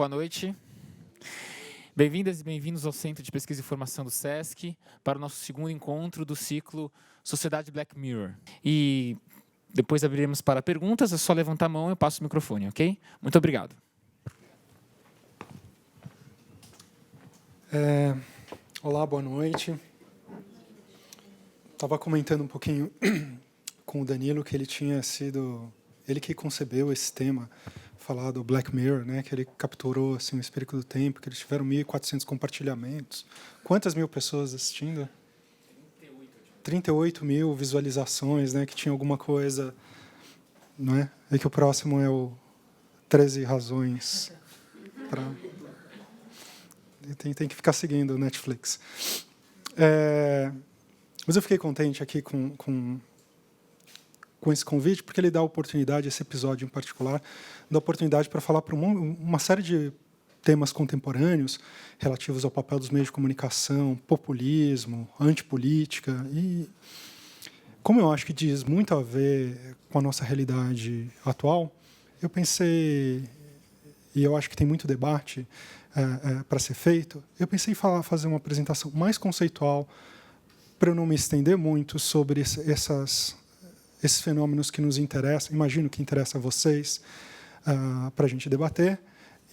boa noite. Bem-vindas e bem-vindos ao Centro de Pesquisa e Formação do SESC para o nosso segundo encontro do ciclo Sociedade Black Mirror. E depois abriremos para perguntas, é só levantar a mão e eu passo o microfone, ok? Muito obrigado. Olá, boa noite. Estava comentando um pouquinho com o Danilo que ele que concebeu esse tema, falar do Black Mirror, né, que ele capturou assim, o espírito do tempo, que eles tiveram 1.400 compartilhamentos. Quantas mil pessoas assistindo? 38 mil visualizações, né, que tinha alguma coisa, não é? E que o próximo é o 13 razões para... Tem que ficar seguindo o Netflix. Mas eu fiquei contente aqui com esse convite, porque ele dá oportunidade, esse episódio em particular, dá oportunidade para falar para uma série de temas contemporâneos relativos ao papel dos meios de comunicação, populismo, antipolítica. E, como eu acho que diz muito a ver com a nossa realidade atual, eu pensei, e eu acho que tem muito debate para ser feito, eu pensei em fazer uma apresentação mais conceitual, para eu não me estender muito sobre esses fenômenos que nos interessam, imagino que interessa a vocês, para a gente debater.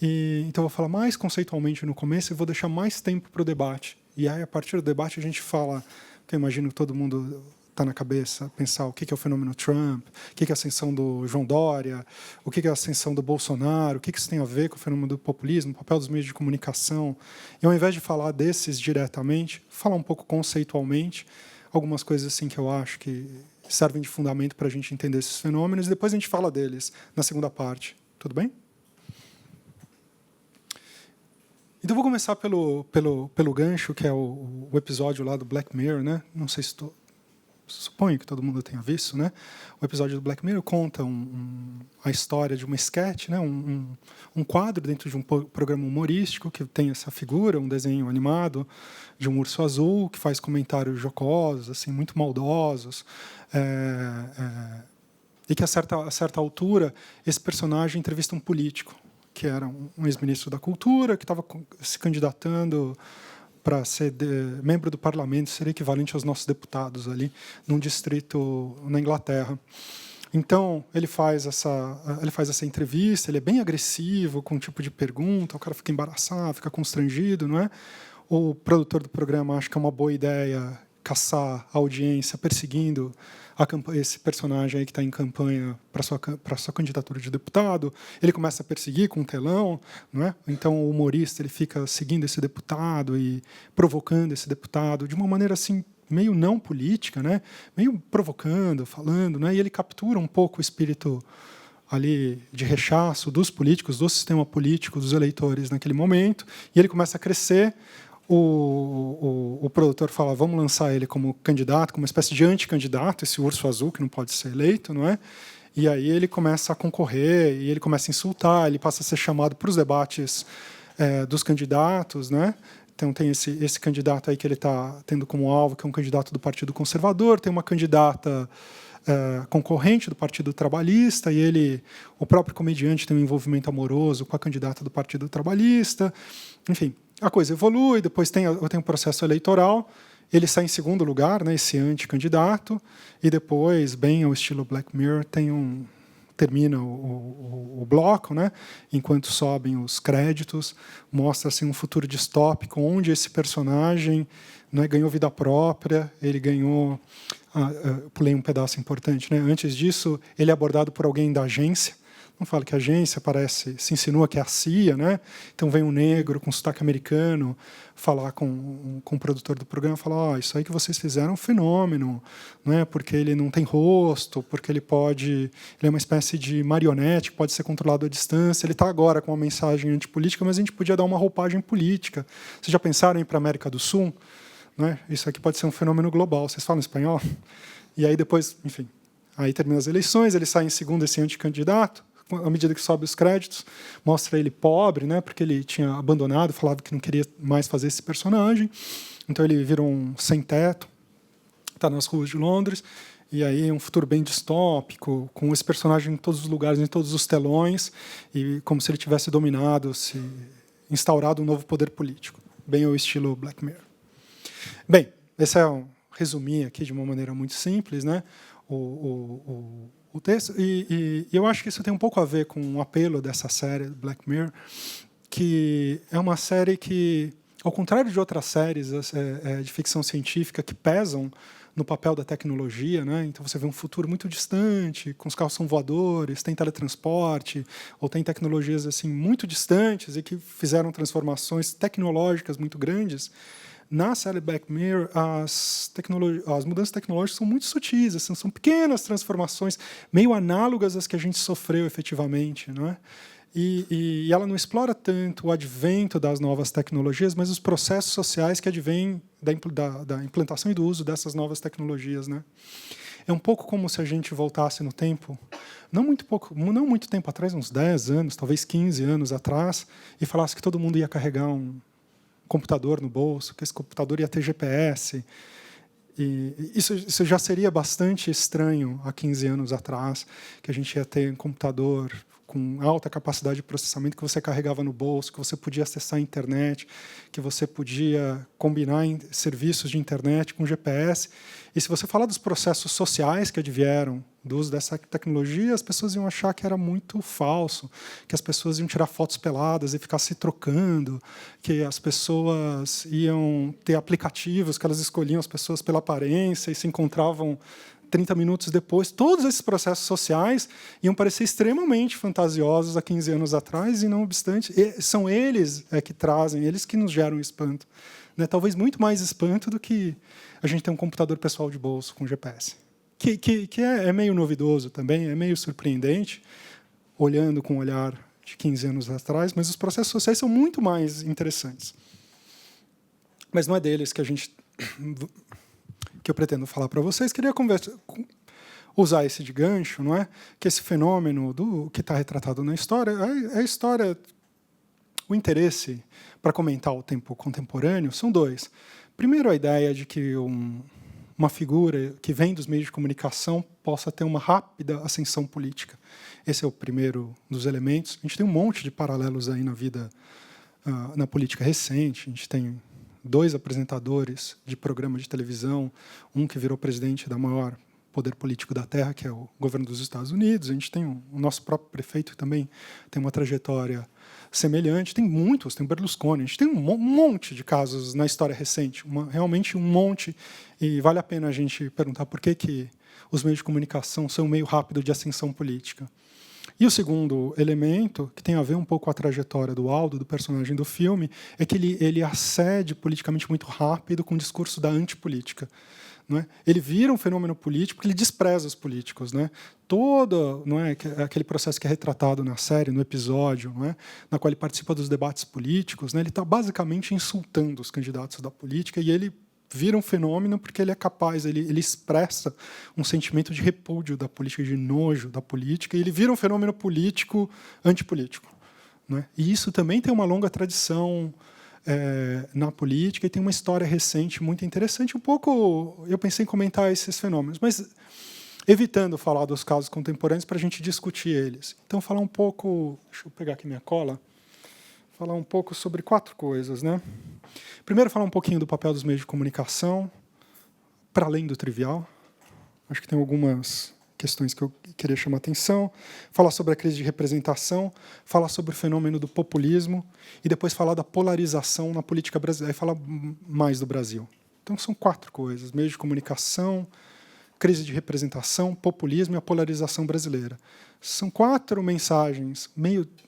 Então, eu vou falar mais conceitualmente no começo e vou deixar mais tempo para o debate. E aí, a partir do debate, a gente fala, que eu imagino que todo mundo está na cabeça, pensar o que é o fenômeno Trump, o que é a ascensão do João Dória, o que é a ascensão do Bolsonaro, o que isso tem a ver com o fenômeno do populismo, o papel dos meios de comunicação. E, ao invés de falar desses diretamente, falar um pouco conceitualmente, algumas coisas assim que eu acho que servem de fundamento para a gente entender esses fenômenos, e depois a gente fala deles na segunda parte. Tudo bem? Então, vou começar pelo gancho, que é o episódio lá do Black Mirror, né? Não sei se suponho que todo mundo tenha visto, né? O episódio do Black Mirror conta a história de uma sketch, né? Um quadro dentro de um programa humorístico que tem essa figura, um desenho animado de um urso azul que faz comentários jocosos, assim, muito maldosos, e que a certa altura esse personagem entrevista um político, que era um ex-ministro da Cultura, que estava se candidatando para ser membro do parlamento, seria equivalente aos nossos deputados ali, num distrito na Inglaterra. Então, ele faz essa entrevista, ele é bem agressivo, com um tipo de pergunta, o cara fica embaraçado, fica constrangido, não é? O produtor do programa acha que é uma boa ideia caçar a audiência, perseguindo esse personagem aí que está em campanha para sua candidatura de deputado. Ele começa a perseguir com um telão, não é? Então o humorista ele fica seguindo esse deputado e provocando esse deputado de uma maneira assim meio não política, né? Meio provocando, falando, né? E ele captura um pouco o espírito ali de rechaço dos políticos, do sistema político, dos eleitores naquele momento, e ele começa a crescer. O produtor fala, vamos lançar ele como candidato, como uma espécie de anticandidato, esse urso azul que não pode ser eleito, não é? E aí ele começa a concorrer, e ele começa a insultar, ele passa a ser chamado para os debates dos candidatos, né? Então tem esse candidato aí que ele está tendo como alvo, que é um candidato do Partido Conservador, tem uma candidata concorrente do Partido Trabalhista, e o próprio comediante tem um envolvimento amoroso com a candidata do Partido Trabalhista, enfim. A coisa evolui, depois tem um processo eleitoral, ele sai em segundo lugar, né, esse anticandidato, e depois, bem ao estilo Black Mirror, termina o bloco, né, enquanto sobem os créditos, mostra assim, um futuro distópico, onde esse personagem, né, ganhou vida própria, ele ganhou... pulei um pedaço importante, né? Antes disso, ele é abordado por alguém da agência. Não fala que a agência se insinua que é a CIA, né? Então vem um negro com sotaque americano falar com o produtor do programa, falar, isso aí que vocês fizeram é um fenômeno, não é? Porque ele não tem rosto, porque ele é uma espécie de marionete que pode ser controlado à distância. Ele está agora com uma mensagem antipolítica, mas a gente podia dar uma roupagem política. Vocês já pensaram em ir para a América do Sul? Não é? Isso aqui pode ser um fenômeno global. Vocês falam espanhol? E aí depois, enfim, aí termina as eleições, ele sai em segundo esse anticandidato. À medida que sobe os créditos, mostra ele pobre, né, porque ele tinha abandonado, falava que não queria mais fazer esse personagem. Então ele virou um sem-teto, está nas ruas de Londres. E aí um futuro bem distópico, com esse personagem em todos os lugares, em todos os telões, e como se ele tivesse dominado, se instaurado um novo poder político, bem ao estilo Black Mirror. Bem, esse é um resumir aqui de uma maneira muito simples, né, o texto, e eu acho que isso tem um pouco a ver com o apelo dessa série Black Mirror, que é uma série que, ao contrário de outras séries de ficção científica que pesam no papel da tecnologia, né? Então você vê um futuro muito distante, com os carros são voadores, tem teletransporte, ou tem tecnologias assim muito distantes e que fizeram transformações tecnológicas muito grandes. Na série Black Mirror, as mudanças tecnológicas são muito sutis, assim, são pequenas transformações, meio análogas às que a gente sofreu efetivamente, não é? E ela não explora tanto o advento das novas tecnologias, mas os processos sociais que advêm da implantação e do uso dessas novas tecnologias, né? É um pouco como se a gente voltasse no tempo, não muito tempo atrás, uns 10 anos, talvez 15 anos atrás, e falasse que todo mundo ia carregar um computador no bolso, que esse computador ia ter GPS. E isso já seria bastante estranho há 15 anos atrás, que a gente ia ter um computador com alta capacidade de processamento que você carregava no bolso, que você podia acessar a internet, que você podia combinar serviços de internet com GPS. E se você falar dos processos sociais que advieram do uso dessa tecnologia, as pessoas iam achar que era muito falso, que as pessoas iam tirar fotos peladas e ficar se trocando, que as pessoas iam ter aplicativos que elas escolhiam as pessoas pela aparência e se encontravam 30 minutos depois. Todos esses processos sociais iam parecer extremamente fantasiosos há 15 anos atrás, e não obstante, são eles que trazem, eles que nos geram espanto, né? Talvez muito mais espanto do que a gente ter um computador pessoal de bolso com GPS. Que é meio novidoso também, é meio surpreendente, olhando com o olhar de 15 anos atrás, mas os processos sociais são muito mais interessantes. Mas não é deles que eu pretendo falar para vocês. Queria usar esse de gancho, não é? Que esse fenômeno que está retratado na história, a história, o interesse para comentar o tempo contemporâneo são dois. Primeiro, a ideia de que uma figura que vem dos meios de comunicação possa ter uma rápida ascensão política. Esse é o primeiro dos elementos. A gente tem um monte de paralelos aí na vida, na política recente. A gente tem 2 apresentadores de programa de televisão, um que virou presidente da maior poder político da Terra, que é o governo dos Estados Unidos. A gente tem o nosso próprio prefeito, que também tem uma trajetória semelhante. Tem muitos, tem o Berlusconi. A gente tem um monte de casos na história recente, realmente um monte, e vale a pena a gente perguntar por que os meios de comunicação são um meio rápido de ascensão política. E o segundo elemento, que tem a ver um pouco com a trajetória do Aldo, do personagem do filme, é que ele acede politicamente muito rápido com o discurso da antipolítica. Não é? Ele vira um fenômeno político porque ele despreza os políticos. Não é? Todo, não é, aquele processo que é retratado na série, no episódio, não é? Na qual ele participa dos debates políticos, né? Ele está basicamente insultando os candidatos da política, e ele vira um fenômeno porque ele é capaz, ele expressa um sentimento de repúdio da política, de nojo da política, e ele vira um fenômeno político antipolítico. Não é? E isso também tem uma longa tradição na política, e tem uma história recente muito interessante. Um pouco, eu pensei em comentar esses fenômenos, mas evitando falar dos casos contemporâneos para a gente discutir eles. Então, falar um pouco, deixa eu pegar aqui minha cola, falar um pouco sobre 4 coisas, né? Primeiro, falar um pouquinho do papel dos meios de comunicação, para além do trivial. Acho que tem algumas questões que eu queria chamar a atenção. Falar sobre a crise de representação, falar sobre o fenômeno do populismo, e depois falar da polarização na política brasileira, e falar mais do Brasil. Então, são 4 coisas: meios de comunicação, crise de representação, populismo e a polarização brasileira. São 4 mensagens,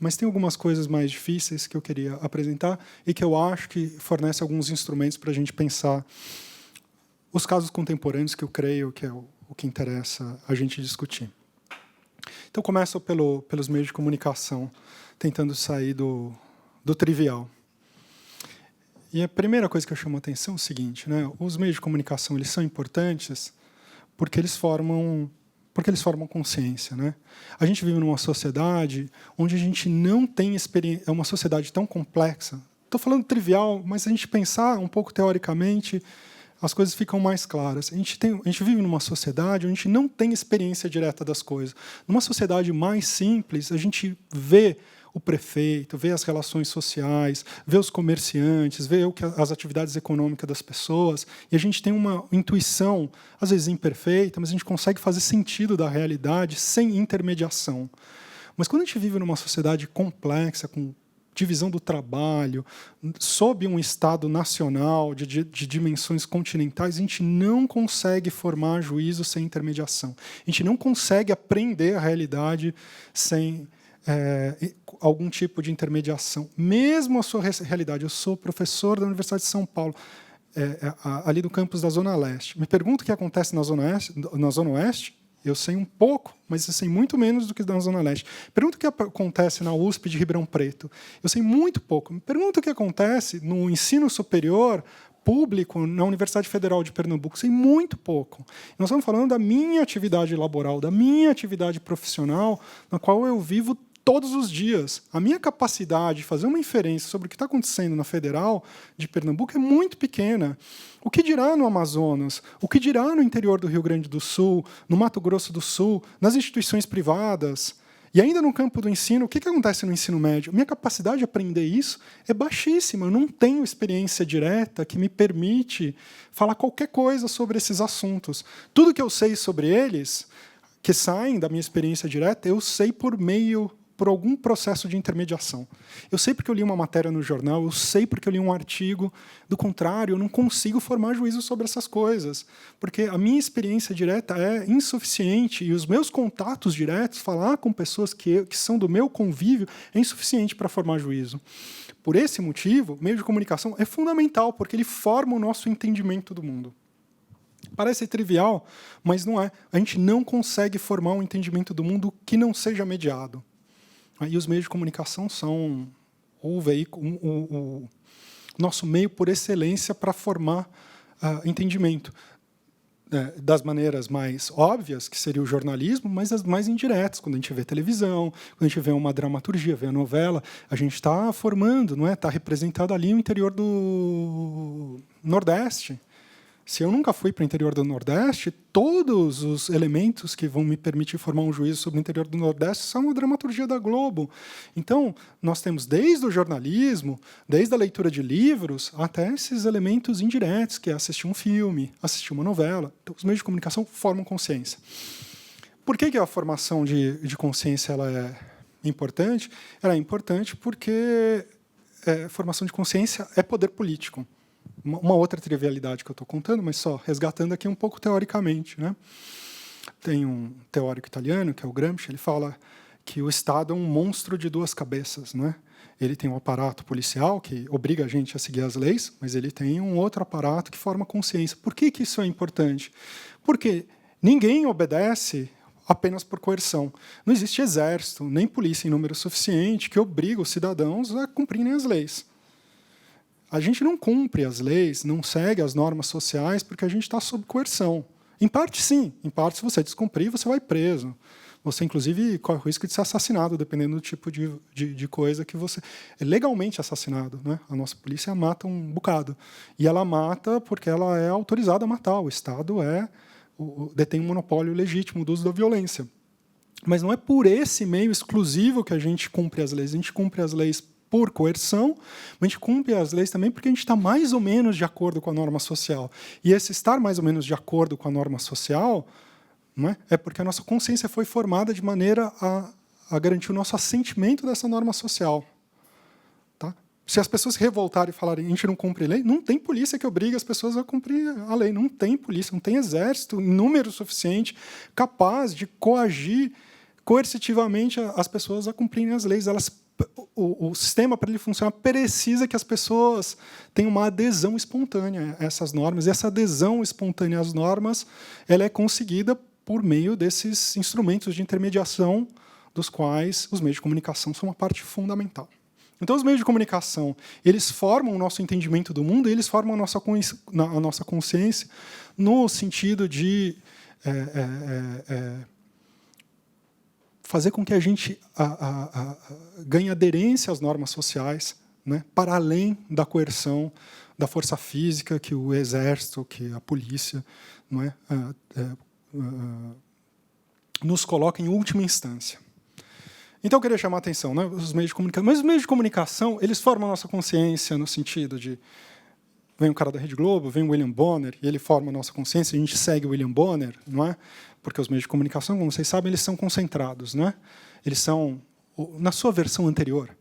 mas tem algumas coisas mais difíceis que eu queria apresentar e que eu acho que fornece alguns instrumentos para a gente pensar os casos contemporâneos, que eu creio que é o que interessa a gente discutir. Então, começo pelos meios de comunicação, tentando sair do trivial. E a primeira coisa que eu chamo a atenção é o seguinte, né? Os meios de comunicação, eles são importantes porque eles formam consciência, né? A gente vive numa sociedade onde a gente não tem experiência, é uma sociedade tão complexa. Estou falando trivial, mas se a gente pensar um pouco teoricamente, as coisas ficam mais claras. A gente vive numa sociedade onde a gente não tem experiência direta das coisas. Numa sociedade mais simples, a gente vê o prefeito, vê as relações sociais, vê os comerciantes, vê as atividades econômicas das pessoas, e a gente tem uma intuição, às vezes imperfeita, mas a gente consegue fazer sentido da realidade sem intermediação. Mas quando a gente vive numa sociedade complexa, com divisão do trabalho, sob um Estado nacional de dimensões continentais, a gente não consegue formar juízo sem intermediação. A gente não consegue aprender a realidade sem algum tipo de intermediação. Mesmo a sua realidade. Eu sou professor da Universidade de São Paulo, ali do campus da Zona Leste. Me pergunto o que acontece na Zona Oeste. Eu sei um pouco, mas eu sei muito menos do que na Zona Leste. Pergunta o que acontece na USP de Ribeirão Preto. Eu sei muito pouco. Me pergunta o que acontece no ensino superior público na Universidade Federal de Pernambuco. Sei muito pouco. Nós estamos falando da minha atividade laboral, da minha atividade profissional, na qual eu vivo todos os dias. A minha capacidade de fazer uma inferência sobre o que está acontecendo na Federal de Pernambuco é muito pequena. O que dirá no Amazonas? O que dirá no interior do Rio Grande do Sul, no Mato Grosso do Sul, nas instituições privadas? E ainda no campo do ensino, o que acontece no ensino médio? Minha capacidade de aprender isso é baixíssima. Eu não tenho experiência direta que me permite falar qualquer coisa sobre esses assuntos. Tudo que eu sei sobre eles, que saem da minha experiência direta, eu sei por algum processo de intermediação. Eu sei porque eu li uma matéria no jornal, eu sei porque eu li um artigo. Do contrário, eu não consigo formar juízo sobre essas coisas, porque a minha experiência direta é insuficiente e os meus contatos diretos, falar com pessoas que são do meu convívio, é insuficiente para formar juízo. Por esse motivo, o meio de comunicação é fundamental, porque ele forma o nosso entendimento do mundo. Parece trivial, mas não é. A gente não consegue formar um entendimento do mundo que não seja mediado. E os meios de comunicação são o nosso meio por excelência para formar entendimento. Das maneiras mais óbvias, que seria o jornalismo, mas as mais indiretas, quando a gente vê televisão, quando a gente vê uma dramaturgia, vê a novela, a gente está formando, não é? Está representado ali o interior do Nordeste. Se eu nunca fui para o interior do Nordeste, todos os elementos que vão me permitir formar um juízo sobre o interior do Nordeste são a dramaturgia da Globo. Então, nós temos desde o jornalismo, desde a leitura de livros, até esses elementos indiretos, que é assistir um filme, assistir uma novela. Então, os meios de comunicação formam consciência. Por que a formação de consciência ela é importante? Ela é importante porque formação de consciência é poder político. Uma outra trivialidade que eu estou contando, mas só resgatando aqui um pouco teoricamente, né? Tem um teórico italiano, que é o Gramsci, ele fala que o Estado é um monstro de duas cabeças, né? Ele tem um aparato policial que obriga a gente a seguir as leis, mas ele tem um outro aparato que forma consciência. Por que isso é importante? Porque ninguém obedece apenas por coerção. Não existe exército, nem polícia em número suficiente que obriga os cidadãos a cumprirem as leis. A gente não cumpre as leis, não segue as normas sociais porque a gente está sob coerção. Em parte, sim. Em parte, se você descumprir, você vai preso. Você, inclusive, corre o risco de ser assassinado, dependendo do tipo de coisa que você... É legalmente assassinado, né? A nossa polícia mata um bocado. E ela mata porque ela é autorizada a matar. O Estado detém um monopólio legítimo do uso da violência. Mas não é por esse meio exclusivo que a gente cumpre as leis. A gente cumpre as leis por coerção, mas a gente cumpre as leis também porque a gente está mais ou menos de acordo com a norma social. E esse estar mais ou menos de acordo com a norma social, não é porque a nossa consciência foi formada de maneira a garantir o nosso assentimento dessa norma social. Tá? Se as pessoas se revoltarem e falarem a gente não cumpre a lei, não tem polícia que obrigue as pessoas a cumprir a lei. Não tem polícia, não tem exército em número suficiente capaz de coagir coercitivamente as pessoas a cumprirem as leis. O sistema, para ele funcionar, precisa que as pessoas tenham uma adesão espontânea a essas normas. E essa adesão espontânea às normas ela é conseguida por meio desses instrumentos de intermediação, dos quais os meios de comunicação são uma parte fundamental. Então, os meios de comunicação eles formam o nosso entendimento do mundo e eles formam a nossa consciência no sentido de fazer com que a gente ganhe aderência às normas sociais, né, para além da coerção da força física que o exército, que a polícia, não é, nos coloca em última instância. Então, eu queria chamar a atenção, né, os meios de comunicação. Mas os meios de comunicação, eles formam a nossa consciência no sentido de... Vem o cara da Rede Globo, vem o William Bonner, e ele forma a nossa consciência, a gente segue o William Bonner, não é? Porque os meios de comunicação, como vocês sabem, eles são concentrados, não é? Eles são, na sua versão anterior,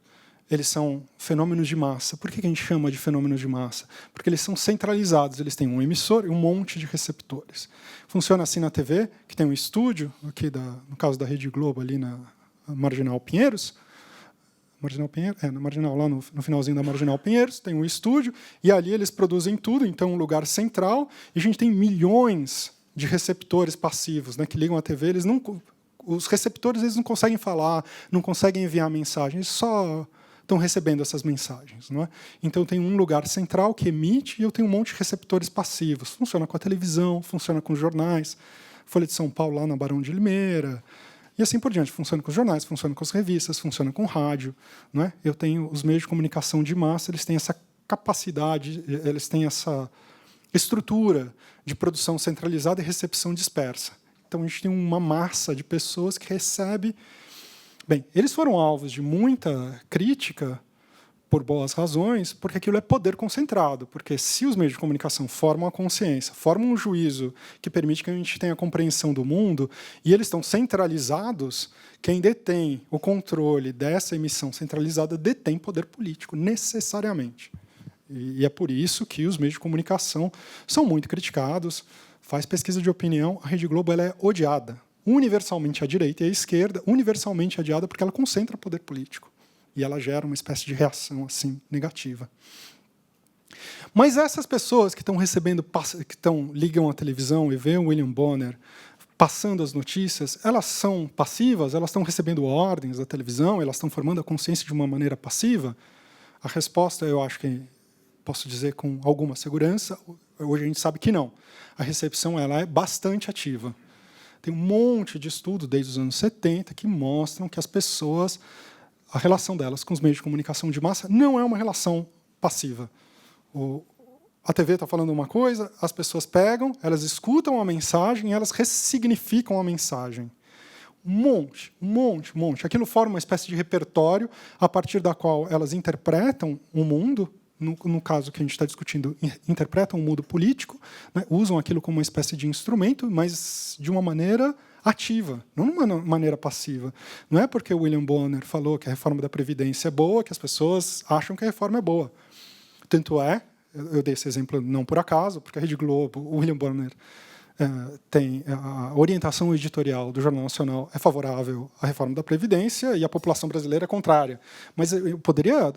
eles são fenômenos de massa. Por que a gente chama de fenômenos de massa? Porque eles são centralizados, eles têm um emissor e um monte de receptores. Funciona assim na TV, que tem um estúdio, aqui no caso da Rede Globo, ali na Marginal Pinheiros, na Marginal, lá no finalzinho da Marginal Pinheiros, tem um estúdio, e ali eles produzem tudo, então um lugar central, e a gente tem milhões de receptores passivos, né, que ligam à TV, os receptores eles não conseguem falar, não conseguem enviar mensagem, eles só estão recebendo essas mensagens. Não é? Então, tem um lugar central que emite, e eu tenho um monte de receptores passivos. Funciona com a televisão, funciona com os jornais, Folha de São Paulo, lá na Barão de Limeira, e assim por diante. Funciona com os jornais, funciona com as revistas, funciona com rádio. Não é? Eu tenho os meios de comunicação de massa, eles têm essa capacidade, eles têm essa estrutura de produção centralizada e recepção dispersa. Então, a gente tem uma massa de pessoas que recebe... Bem, eles foram alvos de muita crítica, por boas razões, porque aquilo é poder concentrado. Porque se os meios de comunicação formam a consciência, formam um juízo que permite que a gente tenha a compreensão do mundo, e eles estão centralizados, quem detém o controle dessa emissão centralizada detém poder político, necessariamente. E é por isso que os meios de comunicação são muito criticados. Faz pesquisa de opinião, a Rede Globo ela é odiada, universalmente à direita e à esquerda, universalmente odiada porque ela concentra poder político. E ela gera uma espécie de reação assim negativa. Mas essas pessoas que estão recebendo, ligam à televisão e veem o William Bonner passando as notícias, elas são passivas? Elas estão recebendo ordens da televisão? Elas estão formando a consciência de uma maneira passiva? A resposta, eu acho que posso dizer com alguma segurança, hoje a gente sabe que não. A recepção ela é bastante ativa. Tem um monte de estudos desde os anos 70 que mostram que as pessoas, a relação delas com os meios de comunicação de massa não é uma relação passiva. A TV está falando uma coisa, as pessoas pegam, elas escutam a mensagem e elas ressignificam a mensagem. Um monte. Aquilo forma uma espécie de repertório a partir da qual elas interpretam o mundo, no caso que a gente está discutindo, interpretam o mundo político, né, usam aquilo como uma espécie de instrumento, mas de uma maneira ativa, não de uma maneira passiva. Não é porque o William Bonner falou que a reforma da Previdência é boa que as pessoas acham que a reforma é boa. Tanto é, eu dei esse exemplo não por acaso, porque a Rede Globo, o William Bonner, tem a orientação editorial do Jornal Nacional é favorável à reforma da Previdência e a população brasileira é contrária. Mas eu poderia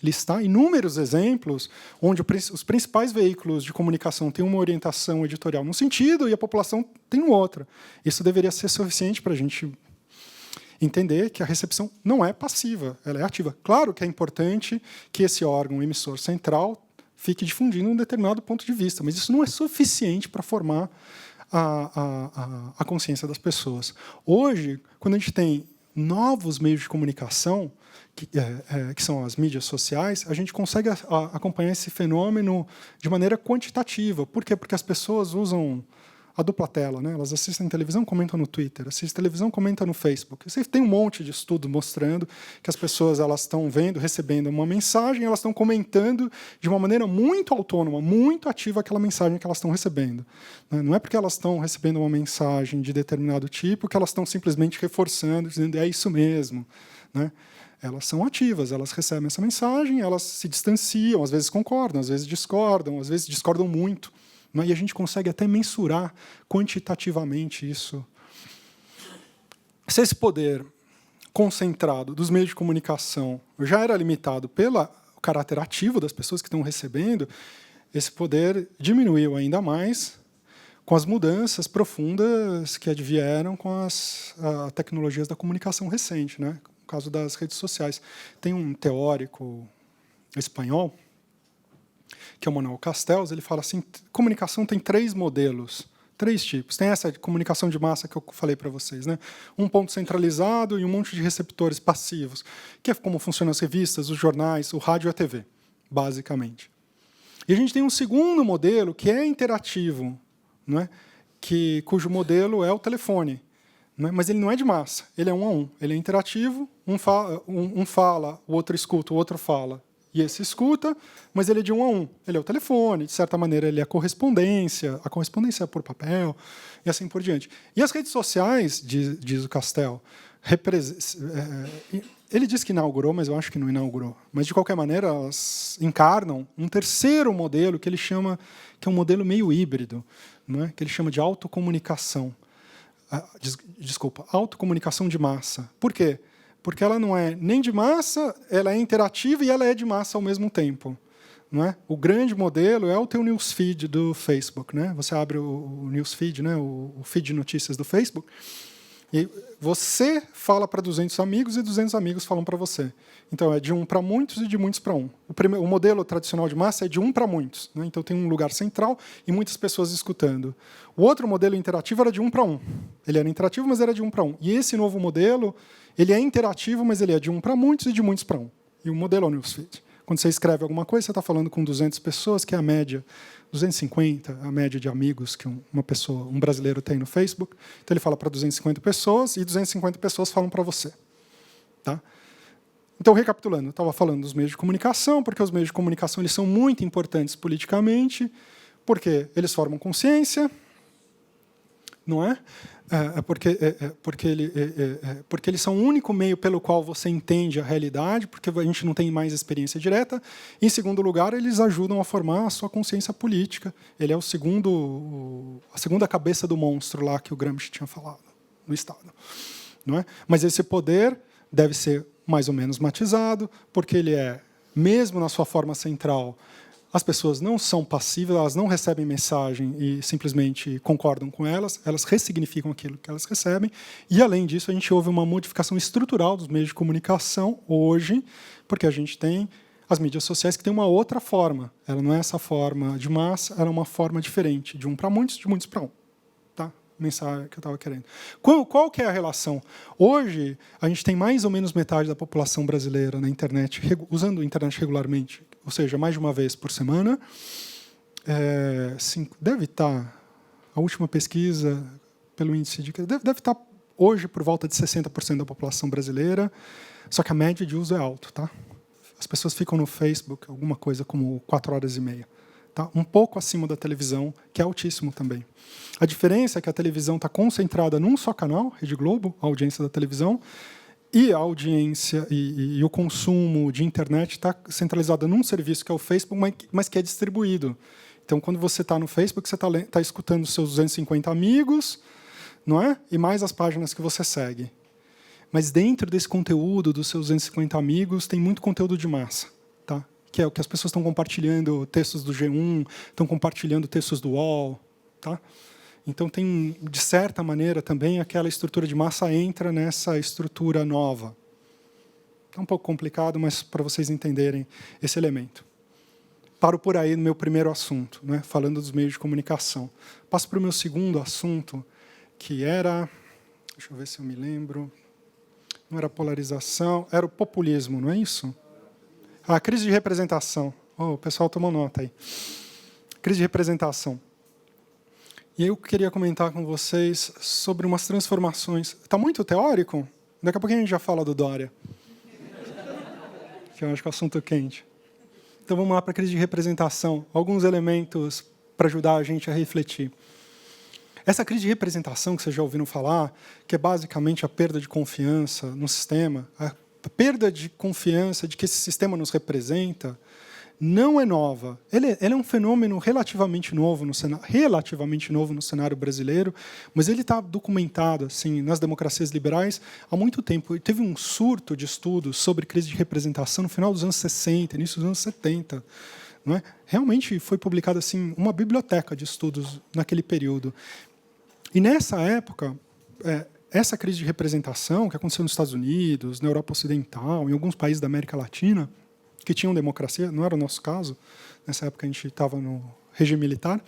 listar inúmeros exemplos onde os principais veículos de comunicação têm uma orientação editorial num sentido e a população tem um outro. Isso deveria ser suficiente para a gente entender que a recepção não é passiva, ela é ativa. Claro que é importante que esse órgão emissor central fique difundindo um determinado ponto de vista, mas isso não é suficiente para formar a consciência das pessoas. Hoje, quando a gente tem novos meios de comunicação, que são as mídias sociais, a gente consegue acompanhar esse fenômeno de maneira quantitativa. Por quê? Porque as pessoas usam a dupla tela, né? Elas assistem televisão, comentam no Twitter, assistem televisão, comentam no Facebook. Você tem um monte de estudo mostrando que as pessoas elas estão vendo, recebendo uma mensagem, elas estão comentando de uma maneira muito autônoma, muito ativa aquela mensagem que elas estão recebendo. Não é porque elas estão recebendo uma mensagem de determinado tipo que elas estão simplesmente reforçando, dizendo é isso mesmo, né? Elas são ativas, elas recebem essa mensagem, elas se distanciam, às vezes concordam, às vezes discordam muito. Né? E a gente consegue até mensurar quantitativamente isso. Se esse poder concentrado dos meios de comunicação já era limitado pelo caráter ativo das pessoas que estão recebendo, esse poder diminuiu ainda mais com as mudanças profundas que advieram com as tecnologias da comunicação recente, né? No caso das redes sociais. Tem um teórico espanhol, que é o Manuel Castells, ele fala assim, comunicação tem 3 modelos, 3 tipos. Tem essa de comunicação de massa que eu falei para vocês, né? Um ponto centralizado e um monte de receptores passivos, que é como funcionam as revistas, os jornais, o rádio e a TV, basicamente. E a gente tem um segundo modelo que é interativo, não é? Cujo modelo é o telefone. Não é? Mas ele não é de massa, ele é 1 a 1. Ele é interativo, um fala, o outro escuta, o outro fala. E esse escuta, mas ele é de 1 a 1. Ele é o telefone, de certa maneira, ele é a correspondência é por papel, e assim por diante. E as redes sociais, diz o Castel, ele diz que inaugurou, mas eu acho que não inaugurou. Mas, de qualquer maneira, elas encarnam um terceiro modelo que ele chama, que é um modelo meio híbrido, não é? Que ele chama de autocomunicação. Desculpa, autocomunicação de massa. Por quê? Porque ela não é nem de massa, ela é interativa e ela é de massa ao mesmo tempo. Não é? O grande modelo é o teu newsfeed do Facebook. Né? Você abre o newsfeed, né? o feed de notícias do Facebook, e você fala para 200 amigos e 200 amigos falam para você. Então, é de 1 para muitos e de muitos para 1. O modelo tradicional de massa é de 1 para muitos. Né? Então, tem um lugar central e muitas pessoas escutando. O outro modelo interativo era de 1 para 1. Ele era interativo, mas era de 1 para 1. E esse novo modelo, ele é interativo, mas ele é de 1 para muitos e de muitos para 1. E o modelo é o newsfeed. Quando você escreve alguma coisa, você está falando com 200 pessoas, que é a média, 250, a média de amigos que um brasileiro tem no Facebook. Então, ele fala para 250 pessoas e 250 pessoas falam para você. Tá? Então, recapitulando, eu estava falando dos meios de comunicação, porque os meios de comunicação eles são muito importantes politicamente, porque eles formam consciência, não é? Porque eles são o único meio pelo qual você entende a realidade, porque a gente não tem mais experiência direta. Em segundo lugar, eles ajudam a formar a sua consciência política. Ele é a segunda cabeça do monstro lá que o Gramsci tinha falado no Estado. Não é? Mas esse poder deve ser mais ou menos matizado, porque ele é, mesmo na sua forma central, as pessoas não são passivas, elas não recebem mensagem e simplesmente concordam com elas ressignificam aquilo que elas recebem, e, além disso, a gente houve uma modificação estrutural dos meios de comunicação hoje, porque a gente tem as mídias sociais que têm uma outra forma. Ela não é essa forma de massa, ela é uma forma diferente, de 1 para muitos, de muitos para 1. Tá? Mensagem que eu estava querendo. Qual que é a relação? Hoje, a gente tem mais ou menos metade da população brasileira na internet, usando a internet regularmente, ou seja, mais de uma vez por semana. Deve estar, a última pesquisa, pelo índice de... Deve estar hoje por volta de 60% da população brasileira, só que a média de uso é alto. Tá? As pessoas ficam no Facebook, alguma coisa como 4 horas e meia. Tá? Um pouco acima da televisão, que é altíssimo também. A diferença é que a televisão está concentrada num só canal, Rede Globo, a audiência da televisão, e a audiência e o consumo de internet está centralizado num serviço que é o Facebook, mas que é distribuído. Então, quando você está no Facebook, você está escutando os seus 250 amigos, não é? E mais as páginas que você segue. Mas dentro desse conteúdo dos seus 250 amigos, tem muito conteúdo de massa. Tá? Que é o que as pessoas estão compartilhando textos do G1, estão compartilhando textos do UOL. Tá? Então, tem, de certa maneira, também aquela estrutura de massa entra nessa estrutura nova. É um pouco complicado, mas para vocês entenderem esse elemento. Paro por aí no meu primeiro assunto, né, falando dos meios de comunicação. Passo para o meu segundo assunto, que era... Deixa eu ver se eu me lembro. Não era polarização, era o populismo, não é isso? A crise de representação. Oh, o pessoal tomou nota aí. Crise de representação. E eu queria comentar com vocês sobre umas transformações. Está muito teórico? Daqui a pouquinho a gente já fala do Dória. Que eu acho que é um assunto quente. Então vamos lá para a crise de representação. Alguns elementos para ajudar a gente a refletir. Essa crise de representação que vocês já ouviram falar, que é basicamente a perda de confiança no sistema, a perda de confiança de que esse sistema nos representa, não é nova. Ele é um fenômeno relativamente novo no cenário brasileiro, mas ele está documentado assim nas democracias liberais há muito tempo. E teve um surto de estudos sobre crise de representação no final dos anos 60, início dos anos 70. Não é? Realmente foi publicada assim, uma biblioteca de estudos naquele período. E, nessa época, essa crise de representação, que aconteceu nos Estados Unidos, na Europa Ocidental, em alguns países da América Latina, que tinham democracia, não era o nosso caso, nessa época a gente estava no regime militar,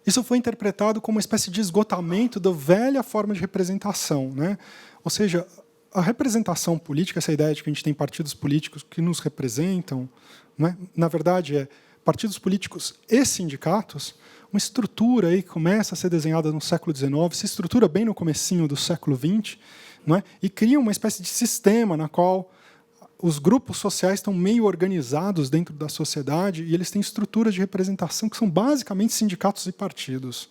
isso foi interpretado como uma espécie de esgotamento da velha forma de representação. Né? Ou seja, a representação política, essa ideia de que a gente tem partidos políticos que nos representam, não é? Na verdade, é partidos políticos e sindicatos, uma estrutura aí que começa a ser desenhada no século XIX, se estrutura bem no comecinho do século XX, não é? E cria uma espécie de sistema na qual os grupos sociais estão meio organizados dentro da sociedade e eles têm estruturas de representação que são basicamente sindicatos e partidos,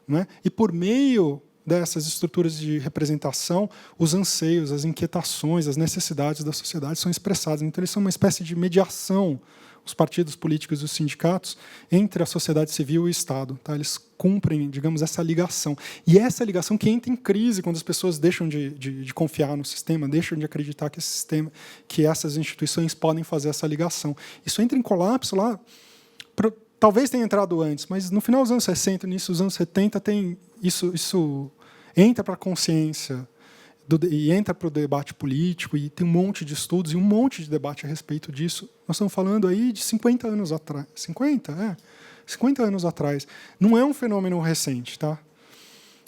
não é? E por meio dessas estruturas de representação, os anseios, as inquietações, as necessidades da sociedade são expressadas. Então, eles são uma espécie de mediação, os partidos políticos e os sindicatos, entre a sociedade civil e o Estado. Tá? Eles cumprem, digamos, essa ligação. E essa ligação que entra em crise quando as pessoas deixam de confiar no sistema, deixam de acreditar que esse sistema, que essas instituições podem fazer essa ligação. Isso entra em colapso lá, talvez tenha entrado antes, mas no final dos anos 60, início dos anos 70, tem isso entra para a consciência e entra para o debate político, e tem um monte de estudos e um monte de debate a respeito disso. Nós estamos falando aí de 50 anos atrás. 50 anos atrás. Não é um fenômeno recente. Tá?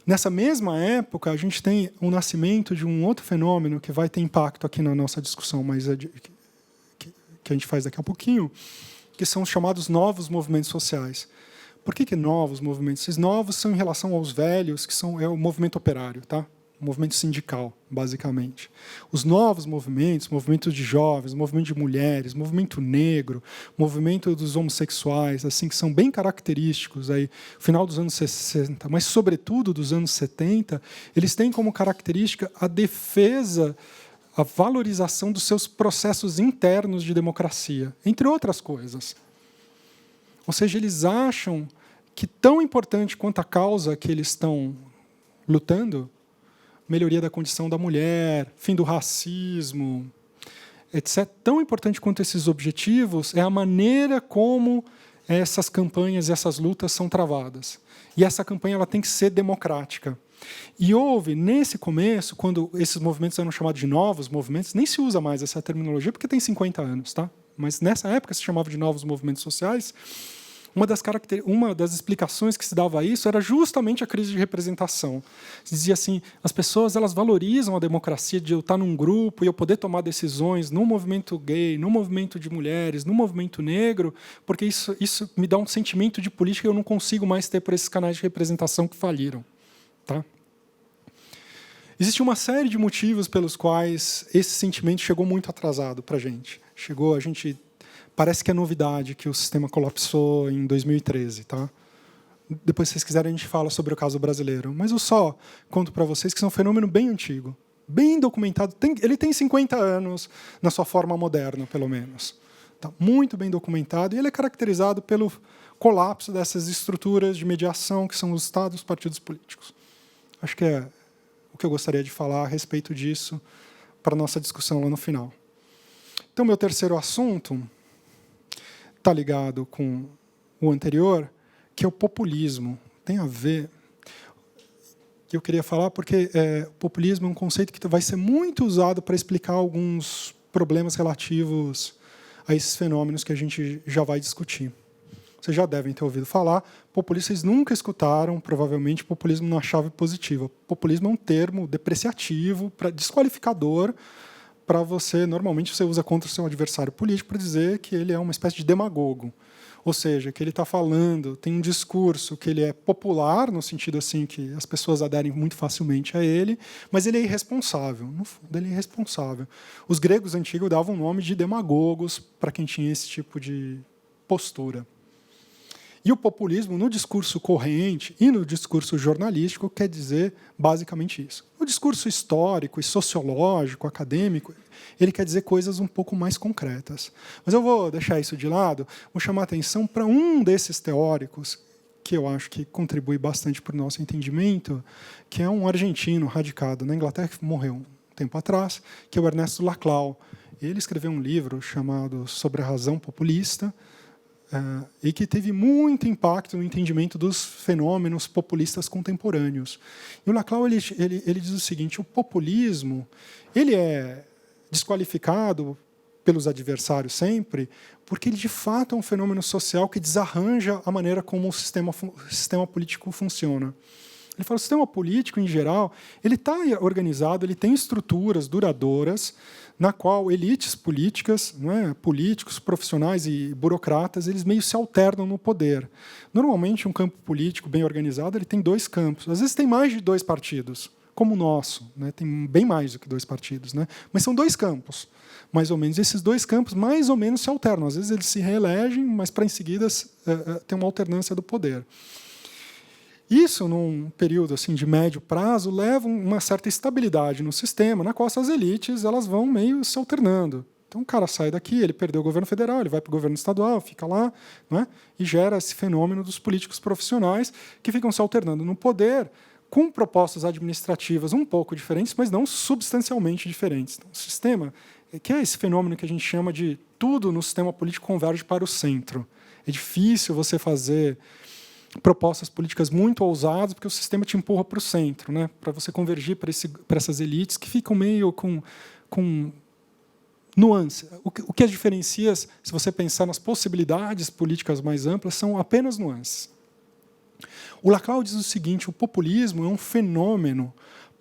Nessa mesma época, a gente tem o nascimento de um outro fenômeno que vai ter impacto aqui na nossa discussão, mas que a gente faz daqui a pouquinho, que são os chamados novos movimentos sociais. Por que novos movimentos? Esses novos são em relação aos velhos, que é o movimento operário, tá? O movimento sindical, basicamente. Os novos movimentos, movimento de jovens, movimento de mulheres, movimento negro, movimento dos homossexuais, assim, que são bem característicos aí, final dos anos 60, mas sobretudo dos anos 70, eles têm como característica a defesa, a valorização dos seus processos internos de democracia, entre outras coisas. Ou seja, eles acham que tão importante quanto a causa que eles estão lutando, melhoria da condição da mulher, fim do racismo, etc., tão importante quanto esses objetivos é a maneira como essas campanhas, essas lutas são travadas. E essa campanha ela tem que ser democrática. E houve, nesse começo, quando esses movimentos eram chamados de novos movimentos, nem se usa mais essa terminologia, porque tem 50 anos, tá? Mas nessa época se chamava de novos movimentos sociais. Uma das explicações que se dava a isso era justamente a crise de representação. Se dizia assim, as pessoas elas valorizam a democracia de eu estar num grupo e eu poder tomar decisões no movimento gay, no movimento de mulheres, no movimento negro, porque isso me dá um sentimento de política que eu não consigo mais ter por esses canais de representação que faliram. Tá? Existe uma série de motivos pelos quais esse sentimento chegou muito atrasado para a gente. Parece que é novidade que o sistema colapsou em 2013. Tá? Depois, se vocês quiserem, a gente fala sobre o caso brasileiro. Mas eu só conto para vocês que isso é um fenômeno bem antigo, bem documentado. Ele tem 50 anos na sua forma moderna, pelo menos. Tá? Muito bem documentado. E ele é caracterizado pelo colapso dessas estruturas de mediação que são os Estados e os partidos políticos. Acho que é o que eu gostaria de falar a respeito disso para a nossa discussão lá no final. Então, meu terceiro assunto está ligado com o anterior, que é o populismo. Tem a ver. Eu queria falar porque o populismo é um conceito que vai ser muito usado para explicar alguns problemas relativos a esses fenômenos que a gente já vai discutir. Vocês já devem ter ouvido falar. Populistas nunca escutaram, provavelmente, populismo numa chave positiva. Populismo é um termo depreciativo, desqualificador, para você, normalmente, você usa contra o seu adversário político para dizer que ele é uma espécie de demagogo. Ou seja, que ele está falando, tem um discurso que ele é popular, no sentido assim que as pessoas aderem muito facilmente a ele, mas ele é irresponsável. No fundo, ele é irresponsável. Os gregos antigos davam o nome de demagogos para quem tinha esse tipo de postura. E o populismo, no discurso corrente e no discurso jornalístico, quer dizer basicamente isso. No discurso histórico e sociológico, acadêmico, ele quer dizer coisas um pouco mais concretas. Mas eu vou deixar isso de lado, vou chamar a atenção para um desses teóricos, que eu acho que contribui bastante para o nosso entendimento, que é um argentino radicado na Inglaterra, que morreu um tempo atrás, que é o Ernesto Laclau. Ele escreveu um livro chamado Sobre a Razão Populista, e que teve muito impacto no entendimento dos fenômenos populistas contemporâneos. E o Laclau ele diz o seguinte: o populismo ele é desqualificado pelos adversários sempre, porque ele de fato é um fenômeno social que desarranja a maneira como o sistema político funciona. Ele fala, o sistema político, em geral, ele está organizado, ele tem estruturas duradouras, na qual elites políticas, políticos, profissionais e burocratas, eles meio se alternam no poder. Normalmente, um campo político bem organizado ele tem 2 campos. Às vezes tem mais de 2 partidos, como o nosso. Tem bem mais do que 2 partidos. Mas são 2 campos, mais ou menos. Esses 2 campos, mais ou menos, se alternam. Às vezes eles se reelegem, mas, para em seguida, tem uma alternância do poder. Isso, num período assim, de médio prazo, leva uma certa estabilidade no sistema, na qual essas elites elas vão meio se alternando. Então, o cara sai daqui, ele perdeu o governo federal, ele vai para o governo estadual, fica lá, e gera esse fenômeno dos políticos profissionais que ficam se alternando no poder com propostas administrativas um pouco diferentes, mas não substancialmente diferentes. Então, o sistema, que é esse fenômeno que a gente chama de tudo no sistema político converge para o centro. É difícil você fazer propostas políticas muito ousadas, porque o sistema te empurra para o centro, para você convergir para essas elites que ficam meio com nuance. O que as diferencia, se você pensar nas possibilidades políticas mais amplas, são apenas nuances. O Laclau diz o seguinte, o populismo é um fenômeno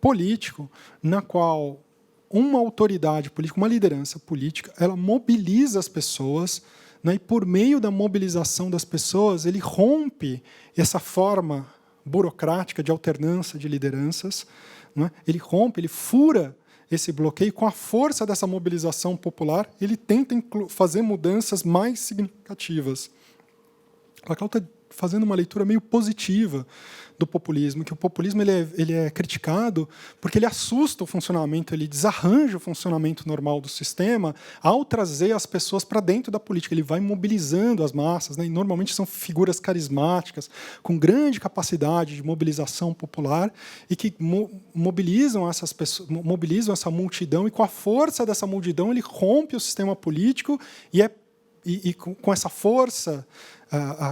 político na qual uma autoridade política, uma liderança política, ela mobiliza as pessoas, e, por meio da mobilização das pessoas, ele rompe essa forma burocrática de alternância de lideranças, ele rompe, ele fura esse bloqueio, com a força dessa mobilização popular, ele tenta fazer mudanças mais significativas. Laclau está fazendo uma leitura meio positiva do populismo, que o populismo ele é criticado porque ele assusta o funcionamento, ele desarranja o funcionamento normal do sistema ao trazer as pessoas para dentro da política. Ele vai mobilizando as massas, e normalmente são figuras carismáticas, com grande capacidade de mobilização popular e que mobilizam essas pessoas, mobilizam essa multidão, e com a força dessa multidão ele rompe o sistema político e com essa força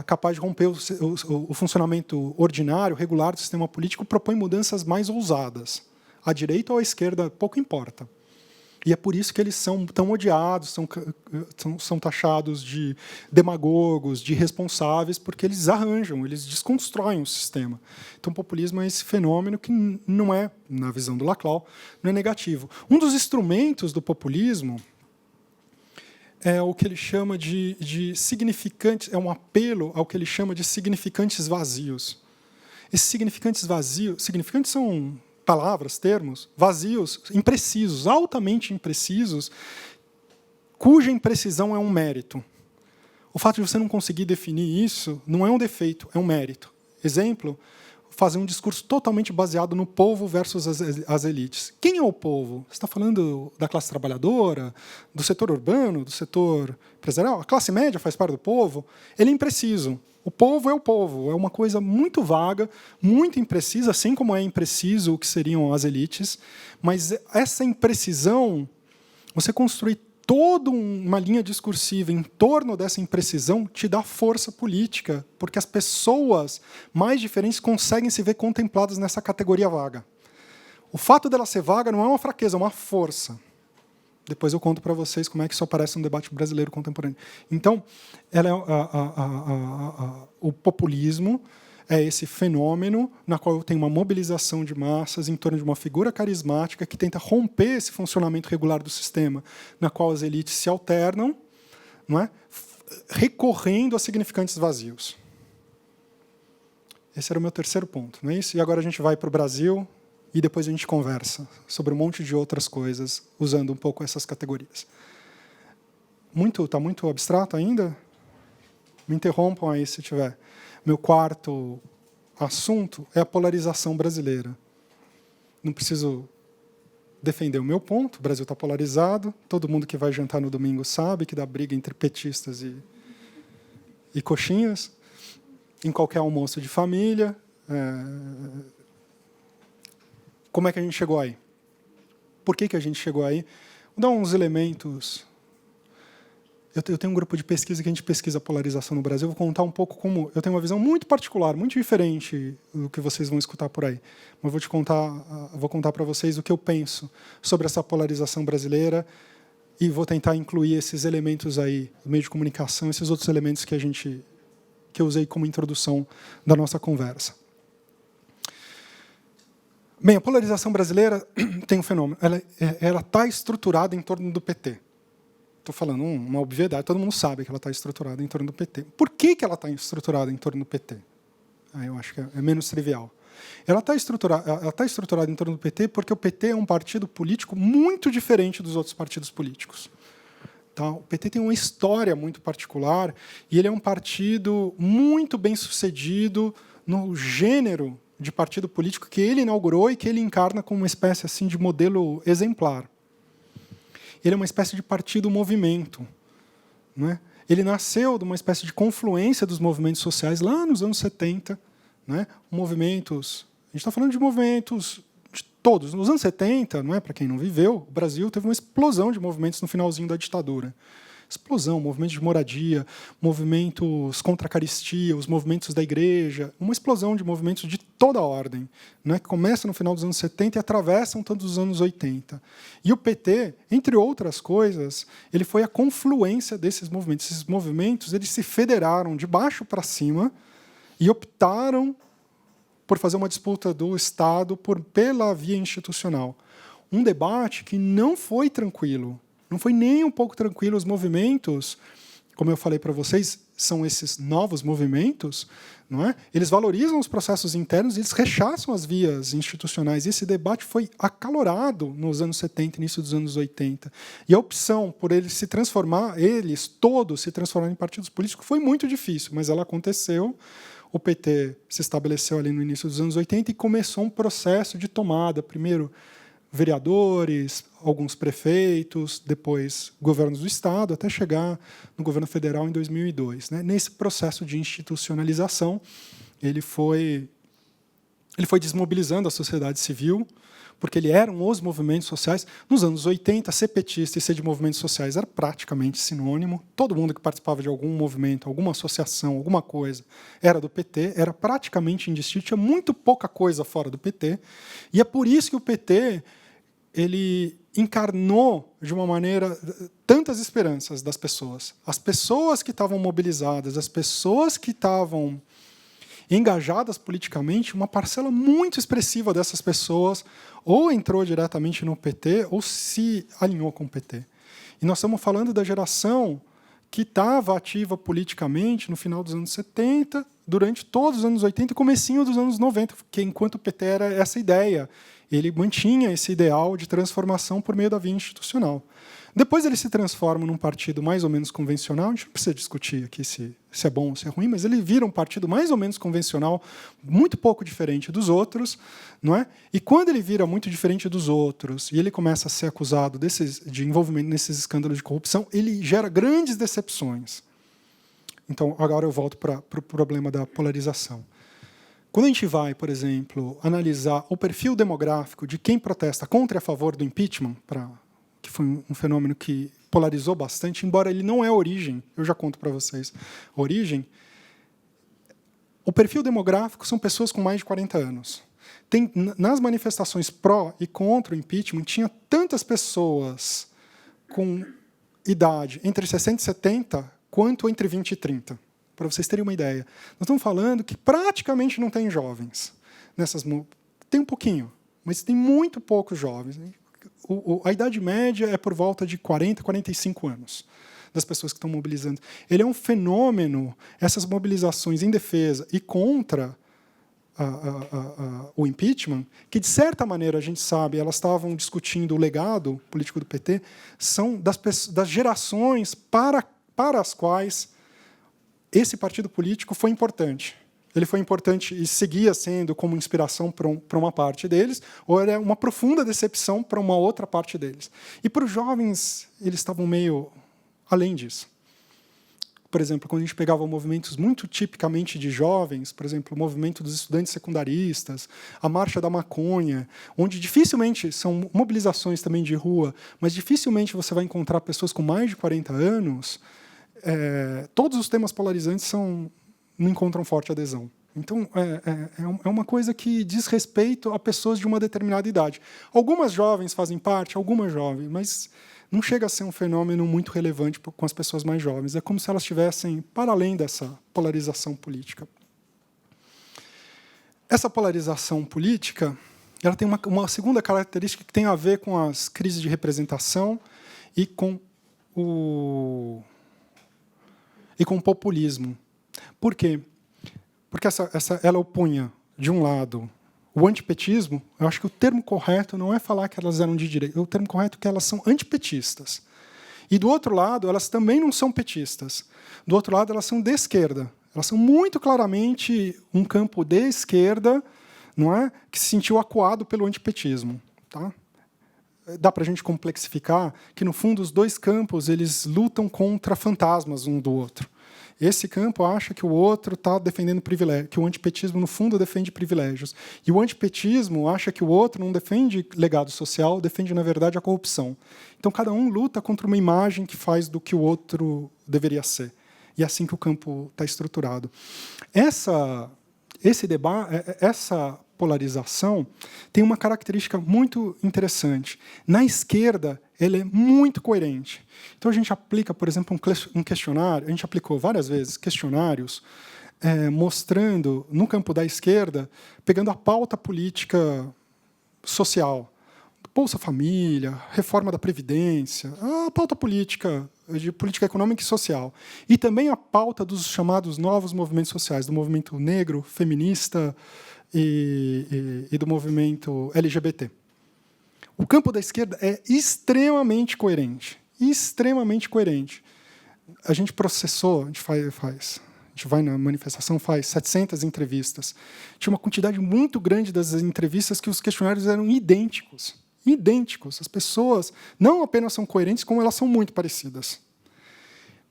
capaz de romper o funcionamento ordinário, regular do sistema político, propõe mudanças mais ousadas. À direita ou à esquerda, pouco importa. E é por isso que eles são tão odiados, são taxados de demagogos, de irresponsáveis, porque eles arranjam, eles desconstroem o sistema. Então, o populismo é esse fenômeno que não é, na visão do Laclau, não é negativo. Um dos instrumentos do populismo é o que ele chama de significantes, é um apelo ao que ele chama de significantes vazios. Esses significantes vazios, significantes são palavras, termos, vazios, imprecisos, altamente imprecisos, cuja imprecisão é um mérito. O fato de você não conseguir definir isso não é um defeito, é um mérito. Exemplo, fazer um discurso totalmente baseado no povo versus as elites. Quem é o povo? Você está falando da classe trabalhadora, do setor urbano, do setor empresarial? A classe média faz parte do povo? Ele é impreciso. O povo, é uma coisa muito vaga, muito imprecisa, assim como é impreciso o que seriam as elites, mas essa imprecisão, você construir toda uma linha discursiva em torno dessa imprecisão te dá força política, porque as pessoas mais diferentes conseguem se ver contempladas nessa categoria vaga. O fato dela ser vaga não é uma fraqueza, é uma força. Depois eu conto para vocês como é que isso aparece no debate brasileiro contemporâneo. Então, o populismo é esse fenômeno na qual tem uma mobilização de massas em torno de uma figura carismática que tenta romper esse funcionamento regular do sistema, na qual as elites se alternam, recorrendo a significantes vazios. Esse era o meu terceiro ponto, não é isso? E agora a gente vai para o Brasil e depois a gente conversa sobre um monte de outras coisas, usando um pouco essas categorias. Está muito abstrato ainda? Me interrompam aí se tiver. Meu quarto assunto é a polarização brasileira. Não preciso defender o meu ponto, o Brasil está polarizado, todo mundo que vai jantar no domingo sabe que dá briga entre petistas e coxinhas, em qualquer almoço de família. Como é que a gente chegou aí? Por que a gente chegou aí? Vou dar uns elementos. Eu tenho um grupo de pesquisa que a gente pesquisa a polarização no Brasil. Vou contar um pouco como... Eu tenho uma visão muito particular, muito diferente do que vocês vão escutar por aí. Mas vou contar para vocês o que eu penso sobre essa polarização brasileira e vou tentar incluir esses elementos aí, do meio de comunicação, esses outros elementos que eu usei como introdução da nossa conversa. Bem, a polarização brasileira tem um fenômeno. Ela está estruturada em torno do PT. Estou falando uma obviedade, todo mundo sabe que ela está estruturada em torno do PT. Por que ela está estruturada em torno do PT? Eu acho que é menos trivial. Ela está estruturada em torno do PT porque o PT é um partido político muito diferente dos outros partidos políticos. Tá? O PT tem uma história muito particular e ele é um partido muito bem sucedido no gênero de partido político que ele inaugurou e que ele encarna como uma espécie assim de modelo exemplar. Ele é uma espécie de partido-movimento. Né? Ele nasceu de uma espécie de confluência dos movimentos sociais lá nos anos 70. Né? Movimentos, a gente está falando de movimentos de todos. Nos anos 70, não é, para quem não viveu, o Brasil teve uma explosão de movimentos no finalzinho da ditadura. Explosão, movimentos de moradia, movimentos contra a caristia, os movimentos da igreja, uma explosão de movimentos de toda a ordem, né, que começa no final dos anos 70 e atravessam todos os anos 80. E o PT, entre outras coisas, ele foi a confluência desses movimentos. Esses movimentos eles se federaram de baixo para cima e optaram por fazer uma disputa do Estado pela via institucional. Um debate que não foi tranquilo. Não foi nem um pouco tranquilo. Os movimentos, como eu falei para vocês, são esses novos movimentos, não é? Eles valorizam os processos internos e eles rechaçam as vias institucionais. E esse debate foi acalorado nos anos 70, início dos anos 80. E a opção por eles todos se transformarem em partidos políticos, foi muito difícil, mas ela aconteceu. O PT se estabeleceu ali no início dos anos 80 e começou um processo de tomada, primeiro vereadores, alguns prefeitos, depois governos do Estado, até chegar no governo federal em 2002. Né? Nesse processo de institucionalização, ele foi desmobilizando a sociedade civil, porque ele eram os movimentos sociais. Nos anos 80, ser petista e ser de movimentos sociais era praticamente sinônimo. Todo mundo que participava de algum movimento, alguma associação, alguma coisa, era do PT, era praticamente indistinto, tinha muito pouca coisa fora do PT. E é por isso que o PT ele encarnou de uma maneira tantas esperanças das pessoas. As pessoas que estavam mobilizadas, as pessoas que estavam engajadas politicamente, uma parcela muito expressiva dessas pessoas ou entrou diretamente no PT ou se alinhou com o PT. E nós estamos falando da geração que estava ativa politicamente no final dos anos 70, durante todos os anos 80 e comecinho dos anos 90, porque enquanto o PT era essa ideia, ele mantinha esse ideal de transformação por meio da via institucional. Depois ele se transforma num partido mais ou menos convencional, a gente não precisa discutir aqui se é bom ou se é ruim, mas ele vira um partido mais ou menos convencional, muito pouco diferente dos outros, não é? E quando ele vira muito diferente dos outros e ele começa a ser acusado de envolvimento nesses escândalos de corrupção, ele gera grandes decepções. Então, agora eu volto para o problema da polarização. Quando a gente vai, por exemplo, analisar o perfil demográfico de quem protesta contra e a favor do impeachment, que foi um fenômeno que polarizou bastante, embora ele não é a origem, eu já conto para vocês a origem, o perfil demográfico são pessoas com mais de 40 anos. Nas manifestações pró e contra o impeachment, tinha tantas pessoas com idade entre 60 e 70, quanto entre 20 e 30. Para vocês terem uma ideia. Nós estamos falando que praticamente não tem jovens. Tem um pouquinho, mas tem muito poucos jovens. A idade média é por volta de 40, 45 anos das pessoas que estão mobilizando. Ele é um fenômeno, essas mobilizações em defesa e contra o impeachment, que, de certa maneira, a gente sabe, elas estavam discutindo o legado político do PT, são das gerações para as quais esse partido político foi importante. Ele foi importante e seguia sendo como inspiração para uma parte deles, ou era uma profunda decepção para uma outra parte deles. E para os jovens, eles estavam meio além disso. Por exemplo, quando a gente pegava movimentos muito tipicamente de jovens, por exemplo, o movimento dos estudantes secundaristas, a Marcha da Maconha, onde dificilmente, são mobilizações também de rua, mas dificilmente você vai encontrar pessoas com mais de 40 anos, todos os temas polarizantes não encontram forte adesão. Então, é uma coisa que diz respeito a pessoas de uma determinada idade. Algumas jovens fazem parte, algumas jovens, mas não chega a ser um fenômeno muito relevante com as pessoas mais jovens. É como se elas estivessem para além dessa polarização política. Essa polarização política ela tem uma segunda característica que tem a ver com as crises de representação e com o populismo. Por quê? Porque ela opunha, de um lado, o antipetismo. Eu acho que o termo correto não é falar que elas eram de direita, o termo correto é que elas são antipetistas. E, do outro lado, elas também não são petistas. Do outro lado, elas são de esquerda. Elas são muito claramente um campo de esquerda, não é, que se sentiu acuado pelo antipetismo. Tá? Dá para a gente complexificar que, no fundo, os dois campos eles lutam contra fantasmas um do outro. Esse campo acha que o outro está defendendo privilégio, que o antipetismo, no fundo, defende privilégios. E o antipetismo acha que o outro não defende legado social, defende, na verdade, a corrupção. Então, cada um luta contra uma imagem que faz do que o outro deveria ser. E é assim que o campo está estruturado. Esse debate, essa polarização tem uma característica muito interessante. Na esquerda, ele é muito coerente. Então, a gente aplica, por exemplo, um questionário, a gente aplicou várias vezes questionários mostrando, no campo da esquerda, pegando a pauta política social, Bolsa Família, reforma da Previdência, a pauta política, de política econômica e social, e também a pauta dos chamados novos movimentos sociais, do movimento negro, feminista e do movimento LGBT. O campo da esquerda é extremamente coerente. Extremamente coerente. A gente processou, a gente vai na manifestação, faz 700 entrevistas. Tinha uma quantidade muito grande das entrevistas que os questionários eram idênticos. Idênticos. As pessoas não apenas são coerentes, como elas são muito parecidas.